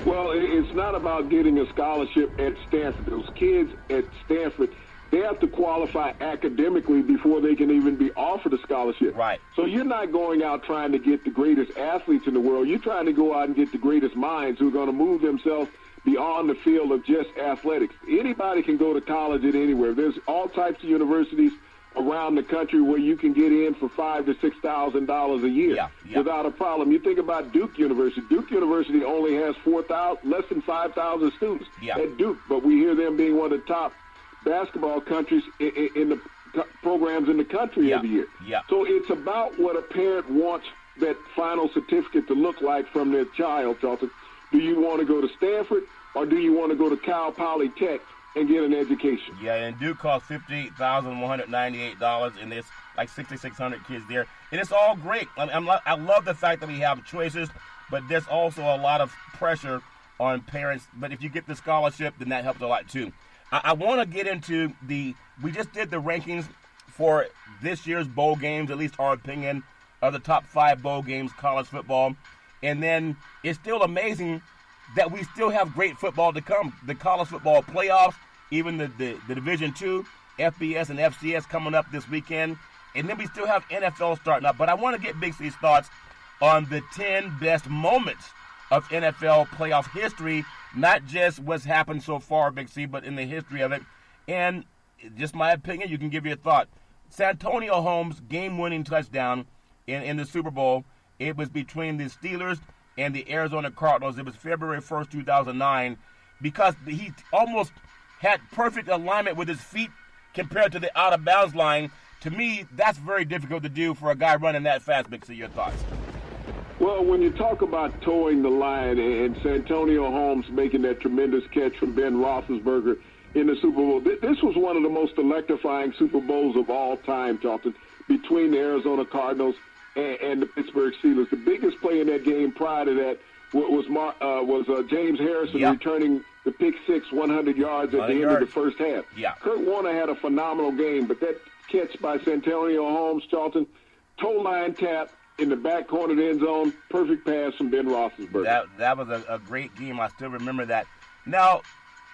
Well, it's not about getting a scholarship at Stanford. Those kids at Stanford, they have to qualify academically before they can even be offered a scholarship. Right. So you're not going out trying to get the greatest athletes in the world. You're trying to go out and get the greatest minds who are going to move themselves beyond the field of just athletics. Anybody can go to college at anywhere. There's all types of universities around the country where you can get in for $5,000 to $6,000 a year without a problem. You think about Duke University. Duke University only has less than 5,000 students at Duke, but we hear them being one of the top basketball countries in the programs in the country every year. So it's about what a parent wants that final certificate to look like from their child, Charlton. Do you want to go to Stanford or do you want to go to Cal Poly Tech and get an education? Yeah, and Duke costs $58,198, and there's like 6,600 kids there. And it's all great. I love the fact that we have choices, but there's also a lot of pressure on parents. But if you get the scholarship, then that helps a lot too. I want to get into we just did the rankings for this year's bowl games, at least our opinion, of the top 5 bowl games, college football. And then it's still amazing that we still have great football to come. The college football playoffs, even the Division II, FBS and FCS coming up this weekend. And then we still have NFL starting up. But I want to get Big C's thoughts on the 10 best moments of NFL playoff history, not just what's happened so far, Big C, but in the history of it. And just my opinion, you can give your thought. Santonio Holmes' game-winning touchdown in the Super Bowl, it was between the Steelers and the Arizona Cardinals. It was February 1st, 2009, because he almost had perfect alignment with his feet compared to the out-of-bounds line. To me, that's very difficult to do for a guy running that fast, Big C. Your thoughts? Well, when you talk about towing the line and Santonio Holmes making that tremendous catch from Ben Roethlisberger in the Super Bowl, this was one of the most electrifying Super Bowls of all time, Charlton, between the Arizona Cardinals and the Pittsburgh Steelers. The biggest play in that game prior to that was James Harrison returning the pick six 100 yards at the end of the first half. Kurt Warner had a phenomenal game, but that catch by Santonio Holmes, Charlton, toe line tap in the back corner of the end zone, perfect pass from Ben Roethlisberger. That was a great game. I still remember that. Now,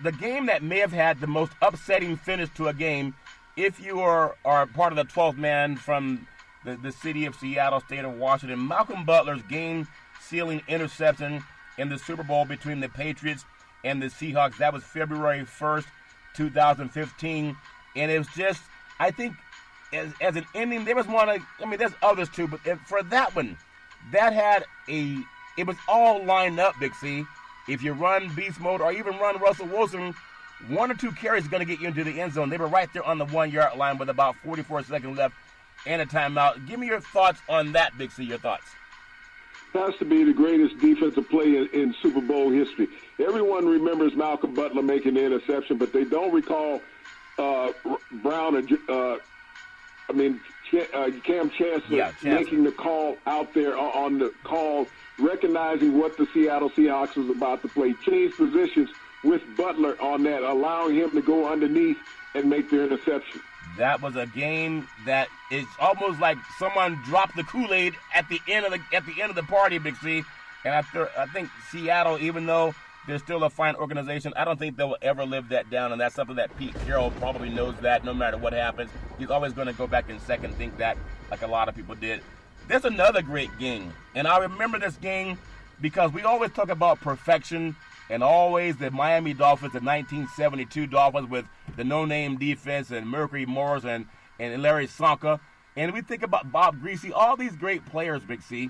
the game that may have had the most upsetting finish to a game, if you are part of the 12th man from the city of Seattle, state of Washington, Malcolm Butler's game-sealing interception in the Super Bowl between the Patriots and the Seahawks. That was February 1st, 2015. And it was just, I think, as an ending, there was there's others too, but for that one, it was all lined up, Big C. If you run beast mode or even run Russell Wilson, 1 or 2 carries is going to get you into the end zone. They were right there on the 1-yard line with about 44 seconds left and a timeout. Give me your thoughts on that, Big C, your thoughts. has to be the greatest defensive play in Super Bowl history. Everyone remembers Malcolm Butler making the interception, but they don't recall Cam Chancellor making the call out there on the call, recognizing what the Seattle Seahawks was about to play, change positions with Butler on that, allowing him to go underneath and make the interception. That was a game that is almost like someone dropped the Kool-Aid at the end of the party, Big C. And I think Seattle, even though they're still a fine organization, I don't think they'll ever live that down, and that's something that Pete Carroll probably knows that no matter what happens. He's always going to go back and second think that, like a lot of people did. There's another great game, and I remember this game because we always talk about perfection and always the Miami Dolphins, the 1972 Dolphins with the no-name defense and Mercury Morris and Larry Csonka. And we think about Bob Griese, all these great players, Big C.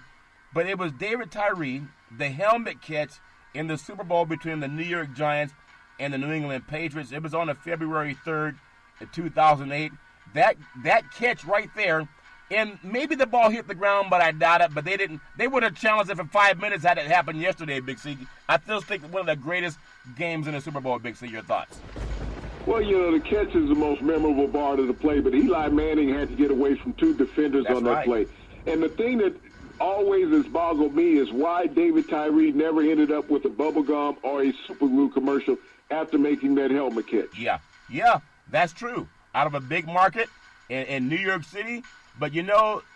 But it was David Tyree, the helmet catch in the Super Bowl between the New York Giants and the New England Patriots. It was on a February 3rd, 2008. That catch right there, and maybe the ball hit the ground, but I doubt it. But they would have challenged it for 5 minutes had it happened yesterday, Big C. I still think one of the greatest games in the Super Bowl, Big C. Your thoughts? Well, the catch is the most memorable part of the play, but Eli Manning had to get away from two defenders on that play. And the thing that always has boggled me is why David Tyree never ended up with a bubble gum or a super glue commercial after making that helmet catch. Yeah, that's true. Out of a big market in New York City, but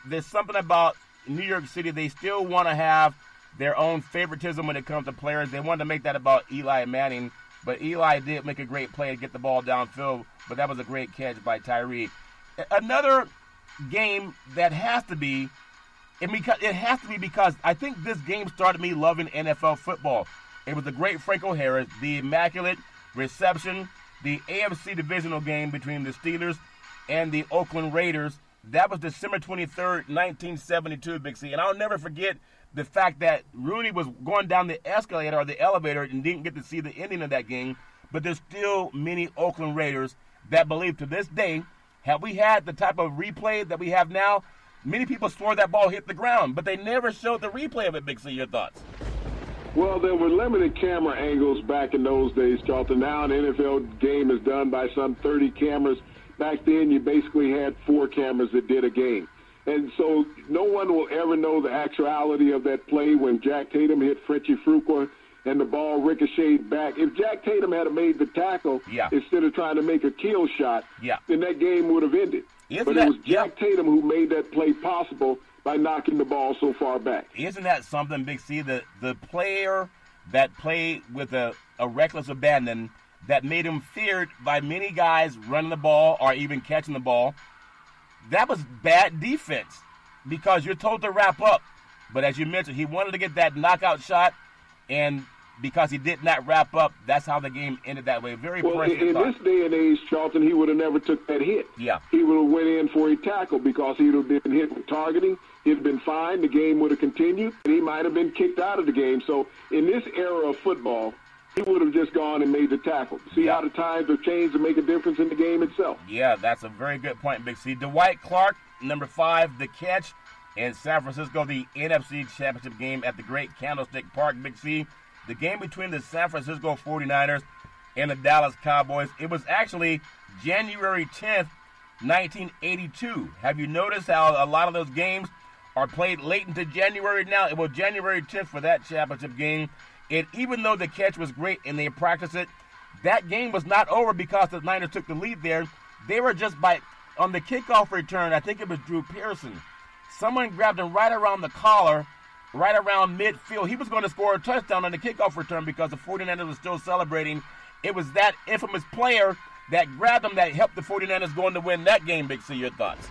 there's something about New York City. They still want to have their own favoritism when it comes to players. They wanted to make that about Eli Manning, but Eli did make a great play to get the ball downfield, but that was a great catch by Tyree. Another game that has to be, because I think this game started me loving NFL football. It was the great Franco Harris, the immaculate reception, the AFC divisional game between the Steelers and the Oakland Raiders. That was December 23rd, 1972, Big C. And I'll never forget the fact that Rooney was going down the escalator or the elevator and didn't get to see the ending of that game. But there's still many Oakland Raiders that believe to this day, had we had the type of replay that we have now, many people swore that ball hit the ground, but they never showed the replay of it, Big C. Your thoughts? Well, there were limited camera angles back in those days, Charlton. Now an NFL game is done by some 30 cameras. Back then, you basically had 4 cameras that did a game. And so no one will ever know the actuality of that play when Jack Tatum hit Frenchie Fuqua and the ball ricocheted back. If Jack Tatum had made the tackle instead of trying to make a kill shot, then that game would have ended. It was Jack Tatum who made that play possible by knocking the ball so far back. Isn't that something, Big C? The player that played with a reckless abandon that made him feared by many guys running the ball or even catching the ball, that was bad defense because you're told to wrap up. But as you mentioned, he wanted to get that knockout shot, and because he did not wrap up, that's how the game ended that way. Very impressive. In this day and age, Charlton, he would have never took that hit. Yeah. He would have went in for a tackle because he would have been hit with targeting. He'd been fined. The game would have continued, and he might have been kicked out of the game. So in this era of football, he would have just gone and made the tackle. See how the times have changed to make a difference in the game itself. Yeah, that's a very good point, Big C. Dwight Clark, number 5, the catch in San Francisco, the NFC Championship game at the Great Candlestick Park, Big C. The game between the San Francisco 49ers and the Dallas Cowboys, it was actually January 10th, 1982. Have you noticed how a lot of those games are played late into January now? It was January 10th for that championship game. Even though the catch was great and they practiced it, that game was not over because the Niners took the lead there. They were just on the kickoff return, I think it was Drew Pearson. Someone grabbed him right around the collar, right around midfield. He was going to score a touchdown on the kickoff return because the 49ers were still celebrating. It was that infamous player that grabbed him that helped the 49ers go on to win that game, Big C. Your thoughts?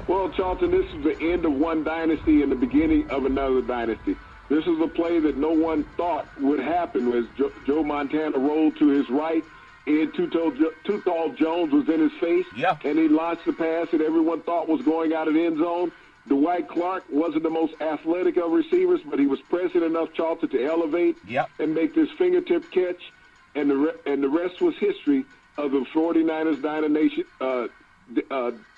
Well, Charlton, this is the end of one dynasty and the beginning of another dynasty. This is a play that no one thought would happen as Joe Montana rolled to his right. Ed Too Tall Jones was in his face, and he launched the pass that everyone thought was going out of the end zone. Dwight Clark wasn't the most athletic of receivers, but he was present enough, Charlton, to elevate and make this fingertip catch, and the rest was history of the 49ers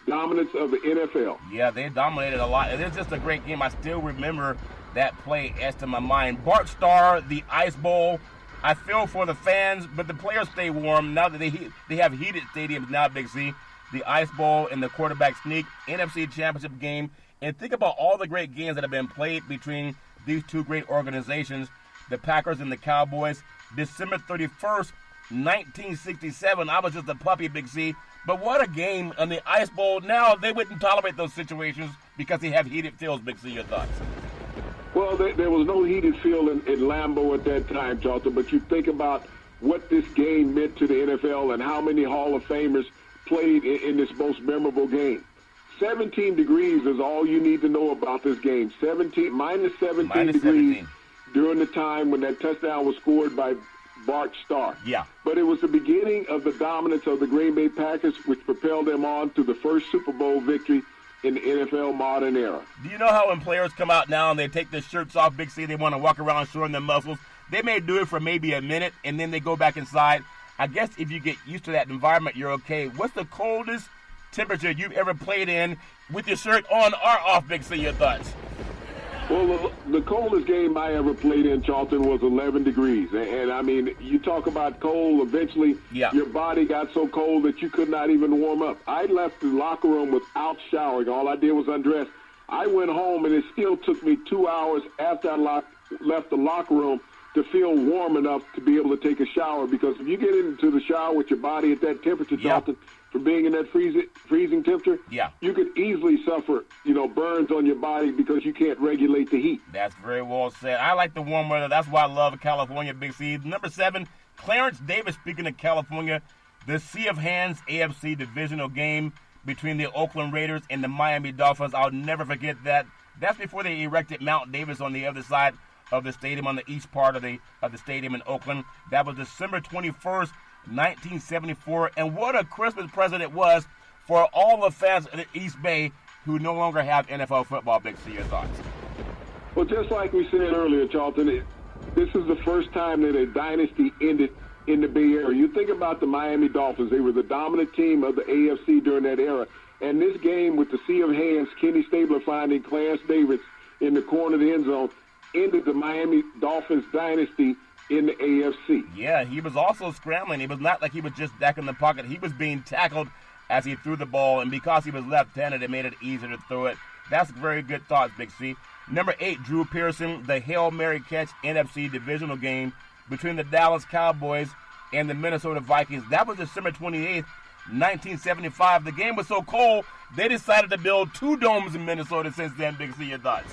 dominance of the NFL. Yeah, they dominated a lot. It was just a great game. I still remember that play etched in my mind. Bart Starr, the Ice Bowl. I feel for the fans, but the players stay warm now that they have heated stadiums now, Big C. The Ice Bowl and the quarterback sneak, NFC Championship game. And think about all the great games that have been played between these two great organizations, the Packers and the Cowboys. December 31st, 1967. I was just a puppy, Big C. But what a game on the Ice Bowl. Now they wouldn't tolerate those situations because they have heated fields, Big C. Your thoughts? Well, there was no heated field in Lambeau at that time, Charlton, but you think about what this game meant to the NFL and how many Hall of Famers played in this most memorable game. 17 degrees is all you need to know about this game. Minus 17 degrees during the time when that touchdown was scored by Bart Starr. Yeah. But it was the beginning of the dominance of the Green Bay Packers, which propelled them on to the first Super Bowl victory in the NFL modern era. Do you know how when players come out now and they take their shirts off, Big C, they want to walk around showing their muscles? They may do it for maybe a minute, and then they go back inside. I guess if you get used to that environment, you're okay. What's the coldest temperature you've ever played in with your shirt on or off, Big C? Your thoughts? Well, the coldest game I ever played in, Charlton, was 11 degrees. And I mean, you talk about cold, eventually your body got so cold that you could not even warm up. I left the locker room without showering. All I did was undress. I went home, and it still took me 2 hours after I left the locker room to feel warm enough to be able to take a shower. Because if you get into the shower with your body at that temperature, Charlton, from being in that freezing temperature, you could easily suffer, burns on your body because you can't regulate the heat. That's very well said. I like the warm weather. That's why I love California, Big C. Number 7, Clarence Davis, speaking of California, the Sea of Hands AFC divisional game between the Oakland Raiders and the Miami Dolphins. I'll never forget that. That's before they erected Mount Davis on the other side of the stadium, on the east part of the stadium in Oakland. That was December 21st, 1974, and what a Christmas present it was for all the fans of the East Bay who no longer have NFL football. Big C, your thoughts? Well, just like we said earlier, Charlton, this is the first time that a dynasty ended in the Bay Area. You think about the Miami Dolphins. They were the dominant team of the AFC during that era, and this game with the Sea of Hands, Kenny Stabler finding Clarence Davis in the corner of the end zone, ended the Miami Dolphins dynasty in the AFC. Yeah, he was also scrambling. It was not like he was just back in the pocket. He was being tackled as he threw the ball, and because he was left-handed, it made it easier to throw it. That's very good thoughts, Big C. Number 8, Drew Pearson, the Hail Mary catch NFC divisional game between the Dallas Cowboys and the Minnesota Vikings. That was December 28th, 1975. The game was so cold, they decided to build 2 domes in Minnesota since then. Big C, your thoughts?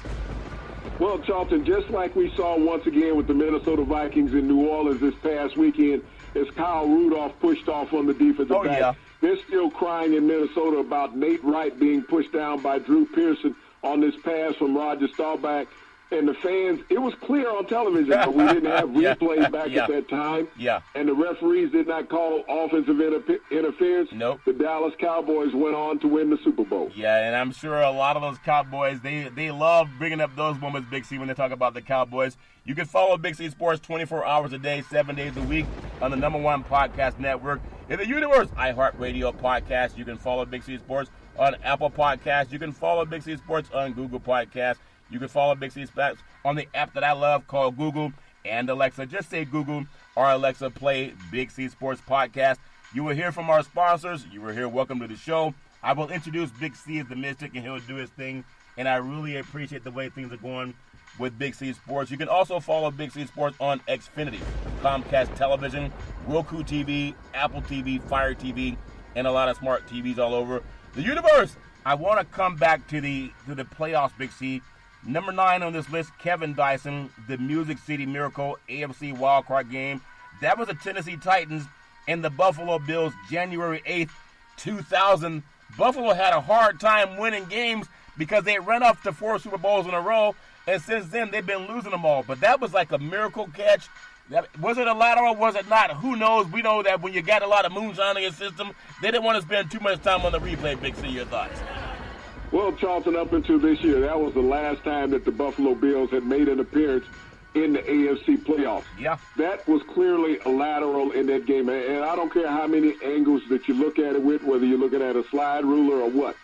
Well, Charlton, just like we saw once again with the Minnesota Vikings in New Orleans this past weekend, as Kyle Rudolph pushed off on the defensive back, they're still crying in Minnesota about Nate Wright being pushed down by Drew Pearson on this pass from Roger Staubach. And the fans, it was clear on television, but we didn't have replays back at that time. And the referees did not call offensive interference. Nope. The Dallas Cowboys went on to win the Super Bowl. Yeah, and I'm sure a lot of those Cowboys, they love bringing up those moments, Big C, when they talk about the Cowboys. You can follow Big C Sports 24 hours a day, 7 days a week on the #1 podcast network in the universe, iHeartRadio podcast. You can follow Big C Sports on Apple Podcasts. You can follow Big C Sports on Google Podcasts. You can follow Big C Sports on the app that I love called Google and Alexa. Just say Google or Alexa, play Big C Sports Podcast. You will hear from our sponsors. You will hear welcome to the show. I will introduce Big C as the Mystic, and he'll do his thing. And I really appreciate the way things are going with Big C Sports. You can also follow Big C Sports on Xfinity, Comcast Television, Roku TV, Apple TV, Fire TV, and a lot of smart TVs all over the universe. I want to come back to the playoffs, Big C. Number 9 on this list, Kevin Dyson, the Music City Miracle AFC wildcard game. That was the Tennessee Titans and the Buffalo Bills, January 8th, 2000. Buffalo had a hard time winning games because they ran up to 4 Super Bowls in a row, and since then they've been losing them all. But that was like a miracle catch. Was it a lateral? Was it not? Who knows? We know that when you got a lot of moonshine in your system, they didn't want to spend too much time on the replay. Big C, your thoughts? Well, Charlton, up until this year, that was the last time that the Buffalo Bills had made an appearance in the AFC playoffs. Yeah. That was clearly a lateral in that game. And I don't care how many angles that you look at it with, whether you're looking at a slide ruler or what.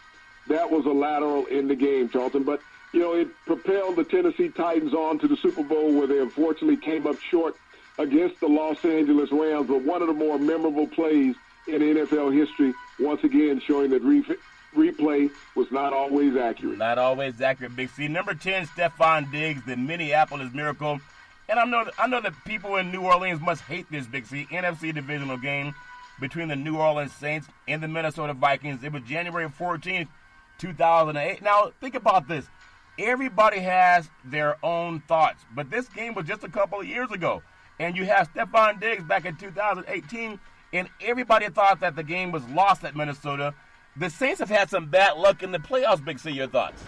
That was a lateral in the game, Charlton. But, it propelled the Tennessee Titans on to the Super Bowl, where they unfortunately came up short against the Los Angeles Rams. But one of the more memorable plays in NFL history, once again showing that replay was not always accurate. Not always accurate, Big C. Number 10, Stephon Diggs, the Minneapolis Miracle. And I know that people in New Orleans must hate this, Big C. NFC divisional game between the New Orleans Saints and the Minnesota Vikings. It was January 14th, 2008. Now, think about this. Everybody has their own thoughts, but this game was just a couple of years ago. And you have Stephon Diggs back in 2018, and everybody thought that the game was lost at Minnesota. The Saints have had some bad luck in the playoffs, Big C. Your thoughts?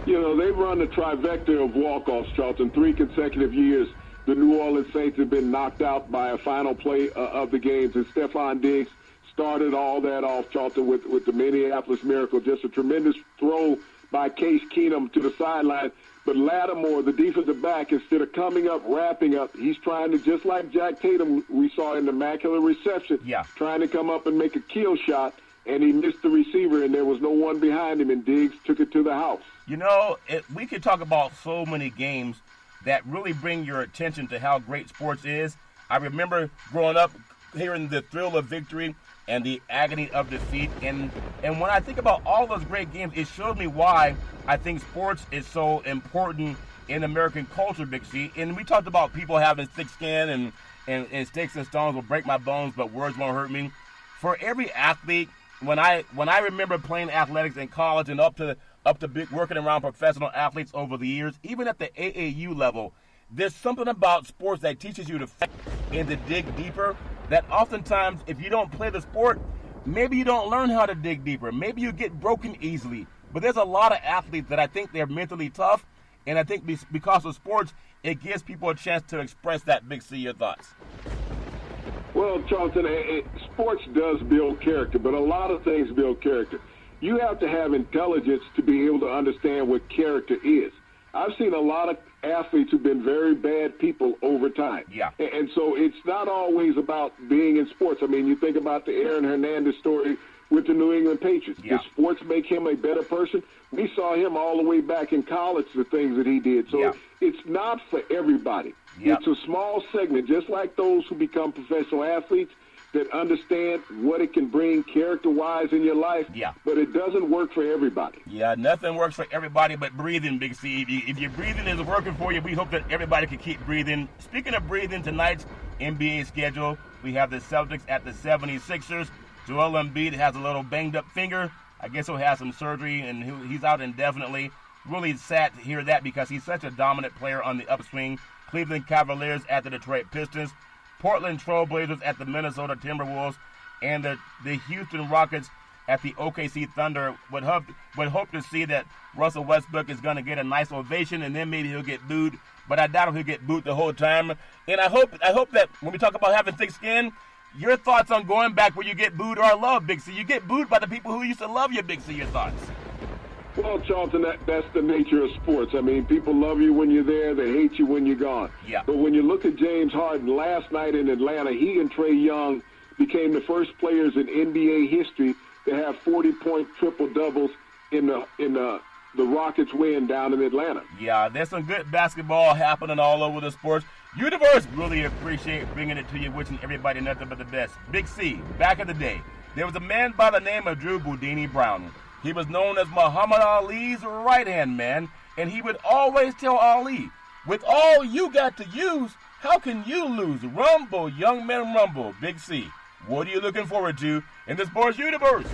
They've run the trifecta of walk-offs, Charlton. 3 consecutive years, the New Orleans Saints have been knocked out by a final play of the games, and Stephon Diggs started all that off, Charlton, with the Minneapolis Miracle. Just a tremendous throw by Case Keenum to the sideline. But Lattimore, the defensive back, instead of coming up, wrapping up, he's trying to, just like Jack Tatum we saw in the Immaculate Reception, trying to come up and make a kill shot, and he missed the receiver, and there was no one behind him, and Diggs took it to the house. We could talk about so many games that really bring your attention to how great sports is. I remember growing up hearing the thrill of victory and the agony of defeat. And when I think about all those great games, it shows me why I think sports is so important in American culture, Big C. And we talked about people having thick skin and sticks and stones will break my bones, but words won't hurt me. For every athlete, when I remember playing athletics in college and up to working around professional athletes over the years, even at the AAU level, there's something about sports that teaches you to fight and to dig deeper, that oftentimes if you don't play the sport, maybe you don't learn how to dig deeper. Maybe you get broken easily. But there's a lot of athletes that I think they're mentally tough, and I think because of sports, it gives people a chance to express that. Big C, your thoughts? Well, Charlton, sports does build character, but a lot of things build character. You have to have intelligence to be able to understand what character is. I've seen a lot of athletes who've been very bad people over time. Yeah. And so it's not always about being in sports. I mean, you think about the Aaron Hernandez story with the New England Patriots. Yeah. Did sports make him a better person? We saw him all the way back in college, the things that he did. So it's not for everybody. Yep. It's a small segment, just like those who become professional athletes that understand what it can bring character-wise in your life. Yeah. But it doesn't work for everybody. Yeah, nothing works for everybody but breathing, Big C. If your breathing is working for you, we hope that everybody can keep breathing. Speaking of breathing, tonight's NBA schedule, we have the Celtics at the 76ers. Joel Embiid has a little banged-up finger. I guess he'll have some surgery, and he's out indefinitely. Really sad to hear that because he's such a dominant player on the upswing. Cleveland Cavaliers at the Detroit Pistons. Portland Trail Blazers at the Minnesota Timberwolves, and the Houston Rockets at the OKC Thunder. Would hope to see that Russell Westbrook is going to get a nice ovation, and then maybe he'll get booed. But I doubt he'll get booed the whole time. And I hope that when we talk about having thick skin, your thoughts on going back where you get booed or loved, Big C. You get booed by the people who used to love you, Big C. Your thoughts? Well, Charlton, that's the nature of sports. I mean, people love you when you're there. They hate you when you're gone. Yeah. But when you look at James Harden last night in Atlanta, he and Trae Young became the first players in NBA history to have 40-point triple-doubles in the Rockets win down in Atlanta. Yeah, there's some good basketball happening all over the sports universe. Really appreciate bringing it to you, wishing everybody nothing but the best. Big C, back in the day, there was a man by the name of Drew Boudini Brown. He was known as Muhammad Ali's right-hand man, and he would always tell Ali, with all you got to use, how can you lose? Rumble, young man, rumble. Big C, what are you looking forward to in the sports universe?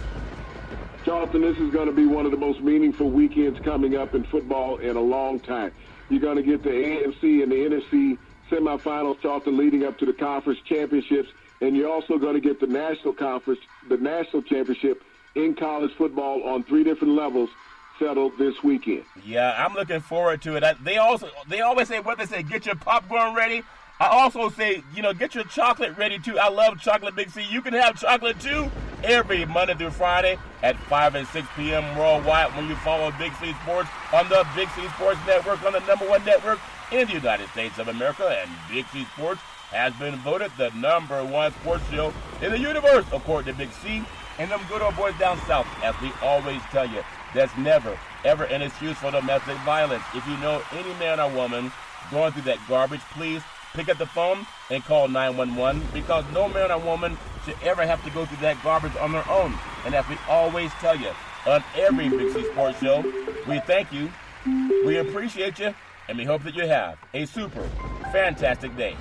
Charlton, this is going to be one of the most meaningful weekends coming up in football in a long time. You're going to get the AFC and the NFC semifinals, Charlton, leading up to the conference championships, and you're also going to get the national conference, the national championship in college football on 3 different levels settled this weekend. Yeah, I'm looking forward to it. They always say what they say, get your popcorn ready. I also say, get your chocolate ready too. I love chocolate, Big C. You can have chocolate too every Monday through Friday at 5 and 6 p.m. worldwide when you follow Big C Sports on the Big C Sports Network, on the #1 network in the United States of America, and Big C Sports has been voted the #1 sports show in the universe, according to Big C and them good old boys down south. As we always tell you, there's never, ever an excuse for domestic violence. If you know any man or woman going through that garbage, please pick up the phone and call 911, because no man or woman should ever have to go through that garbage on their own. And as we always tell you on every Big C Sports show, we thank you, we appreciate you, and we hope that you have a super fantastic day.